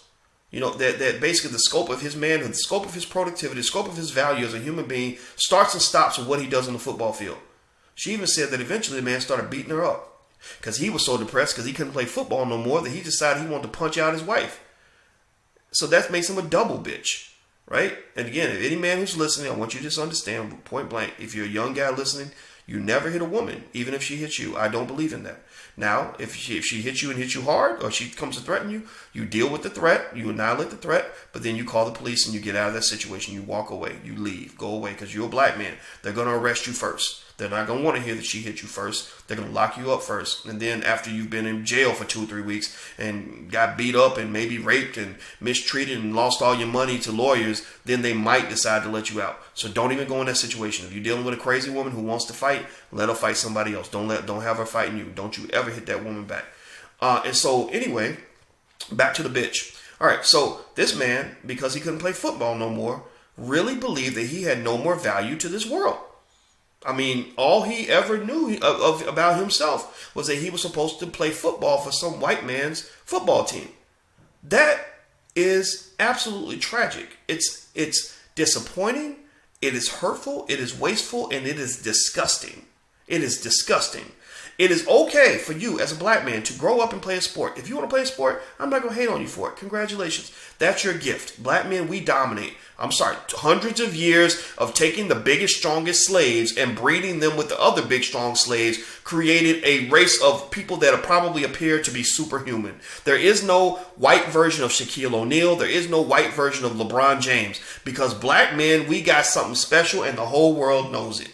Speaker 1: You know, that basically the scope of his manhood, the scope of his productivity, the scope of his value as a human being starts and stops with what he does on the football field. She even said that eventually the man started beating her up because he was so depressed because he couldn't play football no more that he decided he wanted to punch out his wife. So that makes him a double bitch, right? And again, if any man who's listening, I want you to just understand point blank, if you're a young guy listening, you never hit a woman, even if she hits you. I don't believe in that. Now, if she hits you and hits you hard, or she comes to threaten you, you deal with the threat, you annihilate the threat, but then you call the police and you get out of that situation. You walk away, you leave, go away, because you're a black man. They're going to arrest you first. They're not going to want to hear that she hit you first. They're going to lock you up first. And then after you've been in jail for 2 or 3 weeks and got beat up and maybe raped and mistreated and lost all your money to lawyers, then they might decide to let you out. So don't even go in that situation. If you're dealing with a crazy woman who wants to fight, let her fight somebody else. Don't have her fighting you. Don't you ever hit that woman back. And so anyway, back to the bitch. All right, so this man, because he couldn't play football no more, really believed that he had no more value to this world. I mean, all he ever knew about himself was that he was supposed to play football for some white man's football team. That is absolutely tragic. It's disappointing. It is hurtful. It is wasteful, and it is disgusting. It is disgusting. It is okay for you as a black man to grow up and play a sport. If you want to play a sport, I'm not going to hate on you for it. Congratulations. That's your gift. Black men, we dominate. I'm sorry, hundreds of years of taking the biggest, strongest slaves and breeding them with the other big, strong slaves created a race of people that probably appear to be superhuman. There is no white version of Shaquille O'Neal. There is no white version of LeBron James, because black men, we got something special and the whole world knows it.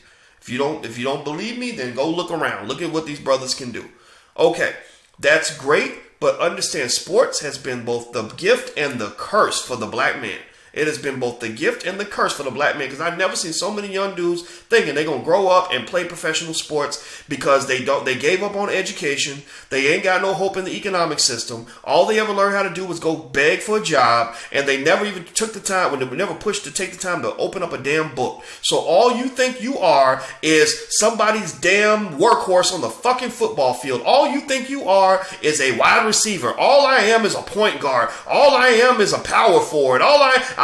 Speaker 1: If you don't believe me, then go look around. Look at what these brothers can do. Okay, that's great, but understand sports has been both the gift and the curse for the black man. It has been both the gift and the curse for the black man, because I've never seen so many young dudes thinking they're going to grow up and play professional sports because they gave up on education. They ain't got no hope in the economic system. All they ever learned how to do was go beg for a job, and they never even took the time, when they were never pushed to take the time to open up a damn book. So all you think you are is somebody's damn workhorse on the fucking football field. All you think you are is a wide receiver. All I am is a point guard. All I am is a power forward.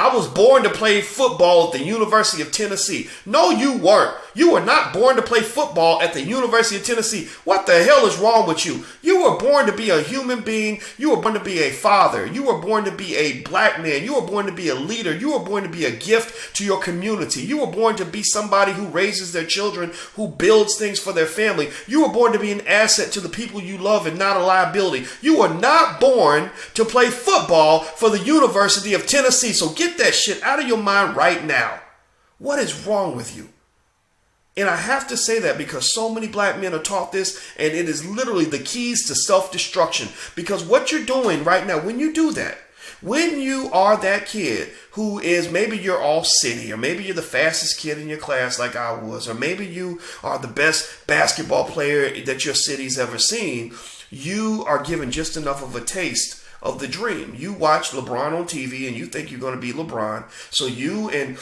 Speaker 1: I was born to play football at the University of Tennessee. No, you weren't. You were not born to play football at the University of Tennessee. What the hell is wrong with you? You were born to be a human being. You were born to be a father. You were born to be a black man. You were born to be a leader. You were born to be a gift to your community. You were born to be somebody who raises their children, who builds things for their family. You were born to be an asset to the people you love and not a liability. You were not born to play football for the University of Tennessee. So get that shit out of your mind right now. What is wrong with you? And I have to say that because so many black men are taught this, and it is literally the keys to self-destruction. Because what you're doing right now, when you do that, when you are that kid who is, maybe you're all city, or maybe you're the fastest kid in your class like I was, or maybe you are the best basketball player that your city's ever seen, you are given just enough of a taste of the dream. You watch LeBron on TV and you think you're going to be LeBron. So you and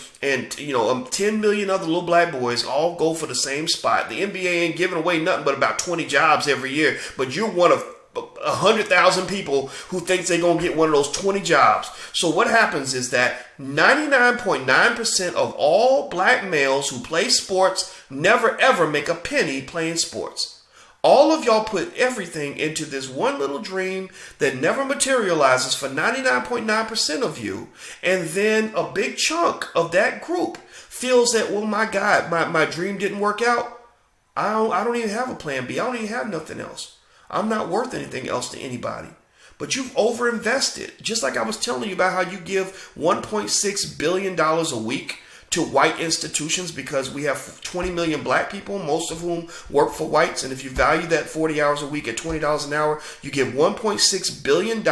Speaker 1: 10 million other little black boys all go for the same spot. The NBA ain't giving away nothing but about 20 jobs every year, but you're one of 100,000 people who thinks they're going to get one of those 20 jobs. So what happens is that 99.9% of all black males who play sports never ever make a penny playing sports. All of y'all put everything into this one little dream that never materializes for 99.9% of you. And then a big chunk of that group feels that, well, my God, my dream didn't work out. I don't even have a plan B. I don't even have nothing else. I'm not worth anything else to anybody. but you've overinvested. Just like I was telling you about how you give $1.6 billion a week to white institutions because we have 20 million black people, most of whom work for whites. And if you value that 40 hours a week at $20 an hour, you give $1.6 billion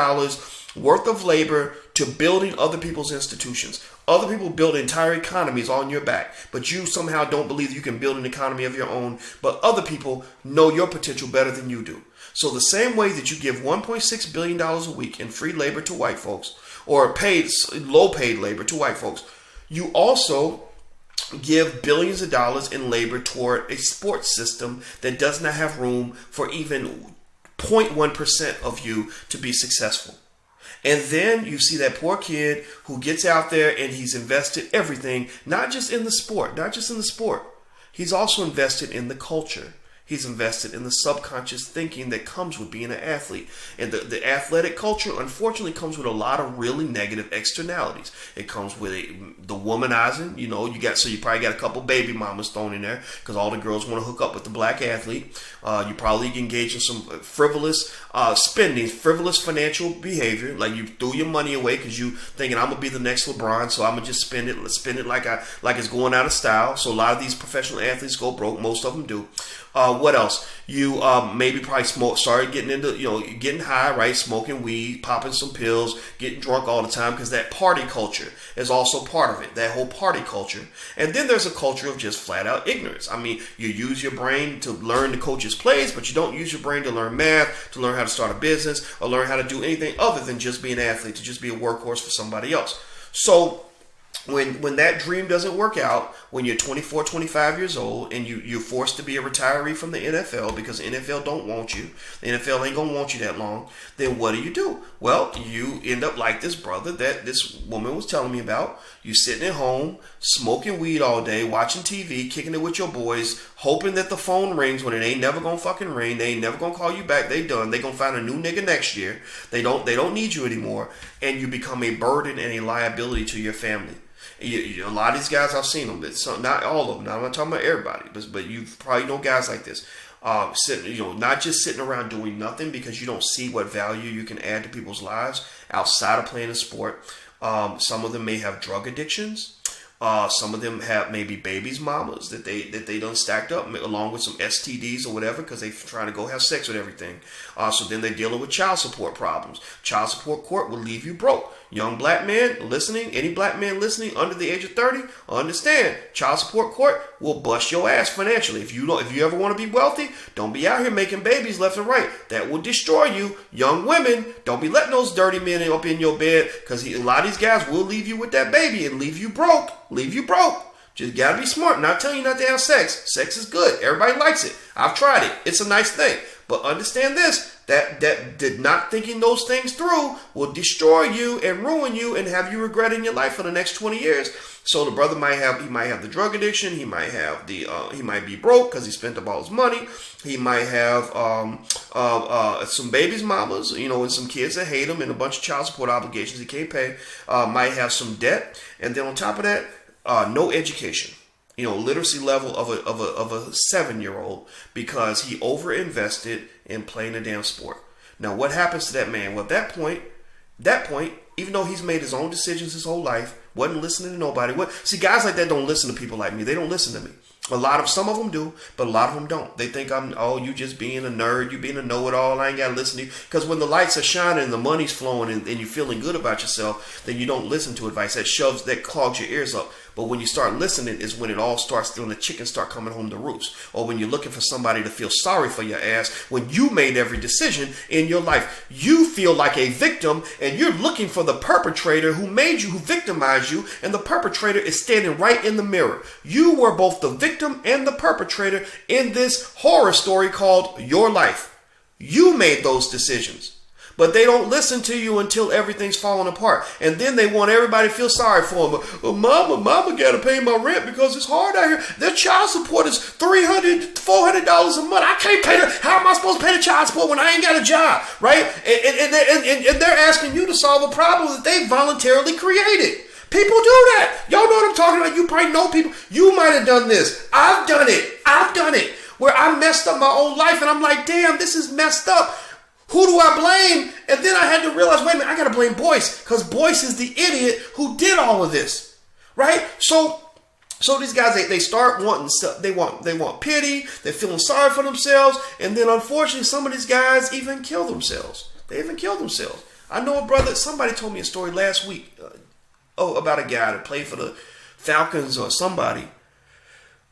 Speaker 1: worth of labor to building other people's institutions. Other people build entire economies on your back, but you somehow don't believe you can build an economy of your own, but other people know your potential better than you do. So the same way that you give $1.6 billion a week in free labor to white folks, or low paid labor to white folks, you also give billions of dollars in labor toward a sports system that does not have room for even 0.1% of you to be successful. And then you see that poor kid who gets out there and he's invested everything, not just in the sport, He's also invested in the culture. He's invested in the subconscious thinking that comes with being an athlete. And the athletic culture, unfortunately, comes with a lot of really negative externalities. It comes with the womanizing. You probably got a couple baby mamas thrown in there because all the girls want to hook up with the black athlete. You probably engage in some frivolous spending, frivolous financial behavior. Like you threw your money away because you thinking I'm gonna be the next LeBron, so I'm gonna just spend it like it's going out of style. So a lot of these professional athletes go broke. Most of them do. What else? You started getting into, getting high, right? Smoking weed, popping some pills, getting drunk all the time because that party culture is also part of it, that whole party culture. And then there's a culture of just flat out ignorance. I mean, you use your brain to learn the coach's plays, but you don't use your brain to learn math, to learn how to start a business, or learn how to do anything other than just be an athlete, to just be a workhorse for somebody else. So when that dream doesn't work out, when you're 24, 25 years old and you're forced to be a retiree from the NFL because the NFL don't want you, the NFL ain't going to want you that long, then what do? Well, you end up like this brother that this woman was telling me about. You sitting at home, smoking weed all day, watching TV, kicking it with your boys, hoping that the phone rings when it ain't never going to fucking ring. They ain't never going to call you back. They done. They going to find a new nigga next year. They don't need you anymore. And you become a burden and a liability to your family. A lot of these guys, I've seen them. Not all of them. Now, I'm not talking about everybody, but you probably know guys like this. Not just sitting around doing nothing because you don't see what value you can add to people's lives outside of playing a sport. Some of them may have drug addictions. Some of them have maybe babies' mamas that they done stacked up along with some STDs or whatever because they trying to go have sex with everything. So then they're dealing with child support problems. Child support court will leave you broke. Young black man listening, any black man listening under the age of 30, understand child support court will bust your ass financially. If you ever want to be wealthy, don't be out here making babies left and right. That will destroy you. Young women, don't be letting those dirty men up in your bed because a lot of these guys will leave you with that baby and leave you broke. Just gotta be smart. I'm not telling you not to have sex. Sex is good. Everybody likes it. I've tried it. It's a nice thing. But understand this, that did not thinking those things through will destroy you and ruin you and have you regretting your life for the next 20 years. So the brother might have the drug addiction. He might have he might be broke because he spent up all his money. He might have some babies' mamas, and some kids that hate him and a bunch of child support obligations he can't pay. Might have some debt. And then on top of that, no education. Literacy level of a 7-year-old because he overinvested in playing a damn sport. Now, what happens to that man? Well, at that point, even though he's made his own decisions his whole life, wasn't listening to nobody. See, guys like that don't listen to people like me. They don't listen to me. Some of them do, but a lot of them don't. They think you just being a nerd, you being a know-it-all, I ain't got to listen to you. Because when the lights are shining and the money's flowing and you're feeling good about yourself, then you don't listen to advice. That clogs your ears up. But when you start listening is when it all starts, when the chickens start coming home to roost. Or when you're looking for somebody to feel sorry for your ass when you made every decision in your life. You feel like a victim and you're looking for the perpetrator who victimized you, and the perpetrator is standing right in the mirror. You were both the victim and the perpetrator in this horror story called your life. You made those decisions. But they don't listen to you until everything's falling apart. And then they want everybody to feel sorry for them. Mama got to pay my rent because it's hard out here. Their child support is $300, $400 a month. I can't pay how am I supposed to pay the child support when I ain't got a job, right? And they're asking you to solve a problem that they voluntarily created. People do that. Y'all know what I'm talking about. You probably know people. You might have done this. I've done it. Where I messed up my own life and I'm like, damn, this is messed up. Who do I blame? And then I had to realize, wait a minute, I got to blame Boyce, because Boyce is the idiot who did all of this, right? So these guys, they start wanting stuff. They want pity. They're feeling sorry for themselves, and then unfortunately, some of these guys even kill themselves. They even kill themselves. I know a brother. Somebody told me a story last week. About a guy that played for the Falcons or somebody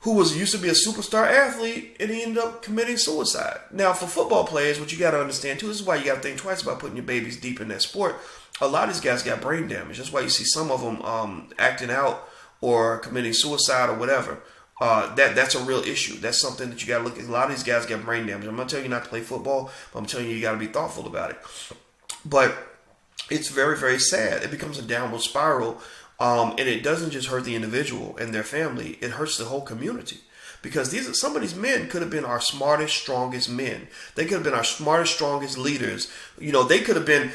Speaker 1: who used to be a superstar athlete, and he ended up committing suicide. Now, for football players, what you got to understand too, this is why you got to think twice about putting your babies deep in that sport. A lot of these guys got brain damage. That's why you see some of them acting out or committing suicide or whatever. That's a real issue. That's something that you got to look at. A lot of these guys get brain damage. I'm not telling you not to play football, but I'm telling you got to be thoughtful about it. But it's very, very sad. It becomes a downward spiral. And it doesn't just hurt the individual and their family. It hurts the whole community. Because some of these men could have been our smartest, strongest men. They could have been our smartest, strongest leaders. They could have been,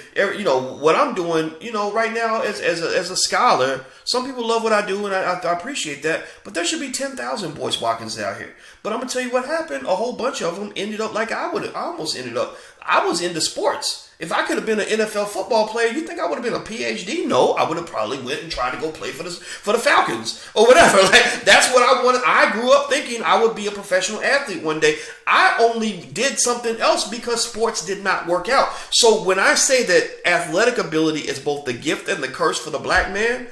Speaker 1: what I'm doing, right now as a scholar. Some people love what I do, and I appreciate that. But there should be 10,000 Boyce Watkins out here. But I'm going to tell you what happened. A whole bunch of them ended up like I almost ended up. I was into sports. If I could have been an NFL football player, you think I would have been a PhD? No, I would have probably went and tried to go play for the Falcons or whatever. Like, that's what I wanted. I grew up thinking I would be a professional athlete one day. I only did something else because sports did not work out. So when I say that athletic ability is both the gift and the curse for the black man,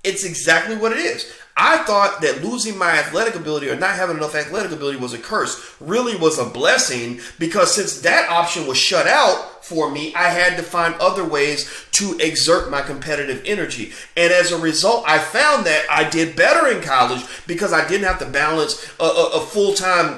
Speaker 1: it's exactly what it is. I thought that losing my athletic ability or not having enough athletic ability was a curse, really was a blessing, because since that option was shut out for me, I had to find other ways to exert my competitive energy. And as a result, I found that I did better in college because I didn't have to balance a full-time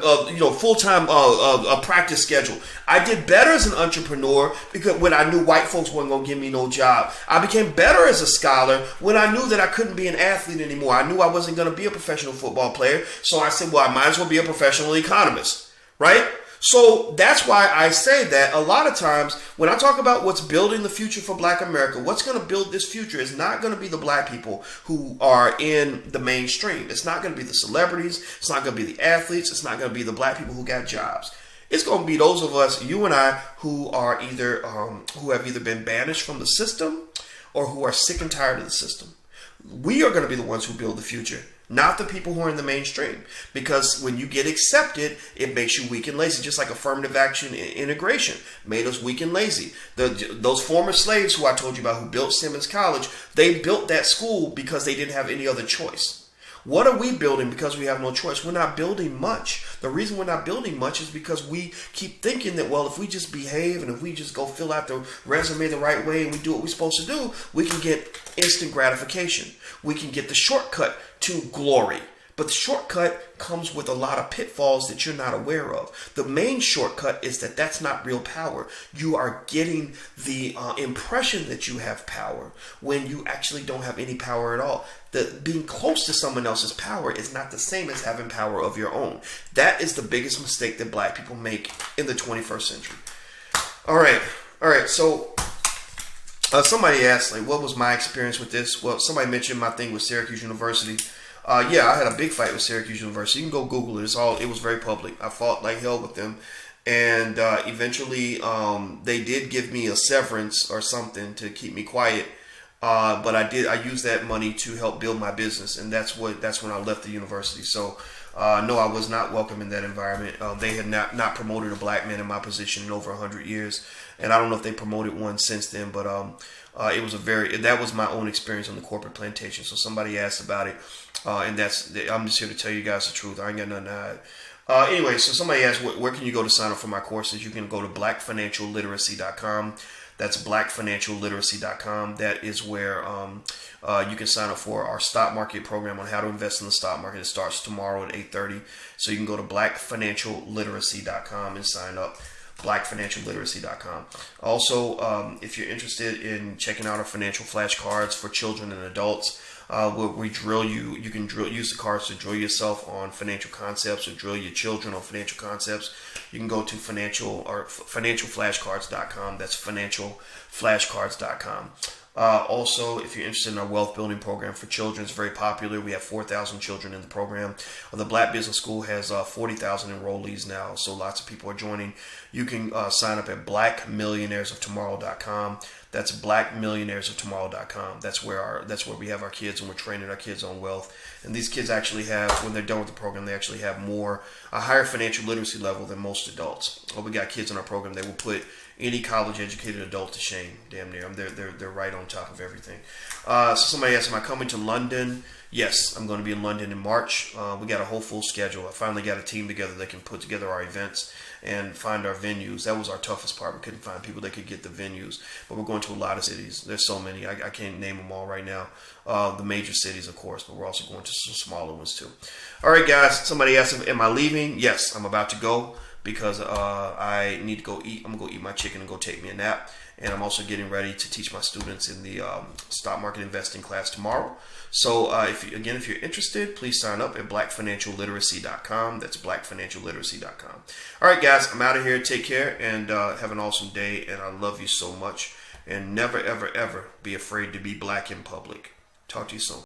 Speaker 1: practice schedule. I did better as an entrepreneur because when I knew white folks weren't going to give me no job. I became better as a scholar when I knew that I couldn't be an athlete anymore. I knew I wasn't going to be a professional football player. So I said, well, I might as well be a professional economist, right? So that's why I say that a lot of times when I talk about what's building the future for black America, what's going to build this future is not going to be the black people who are in the mainstream. It's not going to be the celebrities. It's not going to be the athletes. It's not going to be the black people who got jobs. It's going to be those of us, you and I, who are who have either been banished from the system or who are sick and tired of the system. We are going to be the ones who build the future, not the people who are in the mainstream. Because when you get accepted, it makes you weak and lazy, just like affirmative action integration made us weak and lazy. Those former slaves who I told you about who built Simmons College, they built that school because they didn't have any other choice. What are we building because we have no choice? We're not building much. The reason we're not building much is because we keep thinking that, well, if we just behave and if we just go fill out the resume the right way and we do what we're supposed to do, we can get instant gratification. We can get the shortcut to glory. But the shortcut comes with a lot of pitfalls that you're not aware of. The main shortcut is that that's not real power. You are getting the impression that you have power when you actually don't have any power at all. Being close to someone else's power is not the same as having power of your own. That is the biggest mistake that black people make in the 21st century. All right. So somebody asked, like, what was my experience with this? Well, somebody mentioned my thing with Syracuse University. Yeah, I had a big fight with Syracuse University. You can go Google it. It was very public. I fought like hell with them. And eventually they did give me a severance or something to keep me quiet. But I used that money to help build my business. And that's when I left the university. So no, I was not welcome in that environment. They had not promoted a black man in my position in over 100 years. And I don't know if they promoted one since then, but that was my own experience on the corporate plantation. So somebody asked about it. And I'm just here to tell you guys the truth. I ain't got nothing to hide. Anyway, so somebody asked, where can you go to sign up for my courses? You can go to blackfinancialliteracy.com. That's blackfinancialliteracy.com. That is where you can sign up for our stock market program on how to invest in the stock market. It starts tomorrow at 8:30. So you can go to blackfinancialliteracy.com and sign up. blackfinancialliteracy.com. Also, if you're interested in checking out our financial flashcards for children and adults, where we drill you, you can use the cards to drill yourself on financial concepts or drill your children on financial concepts. You can go to financialflashcards.com. That's financialflashcards.com. Also, if you're interested in our wealth building program for children, it's very popular. We have 4,000 children in the program. The Black Business School has 40,000 enrollees now, so lots of people are joining. You can sign up at blackmillionairesoftomorrow.com. That's blackmillionairesoftomorrow.com. That's where we have our kids, and we're training our kids on wealth. And these kids actually have, when they're done with the program, they actually have a higher financial literacy level than most adults. We got kids in our program that will put any college-educated adult to shame, damn near. They're right on top of everything. So somebody asked, am I coming to London? Yes, I'm going to be in London in March. We got a whole full schedule. I finally got a team together that can put together our events and find our venues. That was our toughest part. We couldn't find people that could get the venues. But we're going to a lot of cities. There's so many. I can't name them all right now. The major cities, of course, but we're also going to some smaller ones too. All right, guys. Somebody asked, am I leaving? Yes, I'm about to go because I need to go eat. I'm going to go eat my chicken and go take me a nap. And I'm also getting ready to teach my students in the stock market investing class tomorrow. So if you're interested, please sign up at blackfinancialliteracy.com. That's blackfinancialliteracy.com. All right, guys, I'm out of here. Take care and have an awesome day. And I love you so much. And never, ever, ever be afraid to be black in public. Talk to you soon.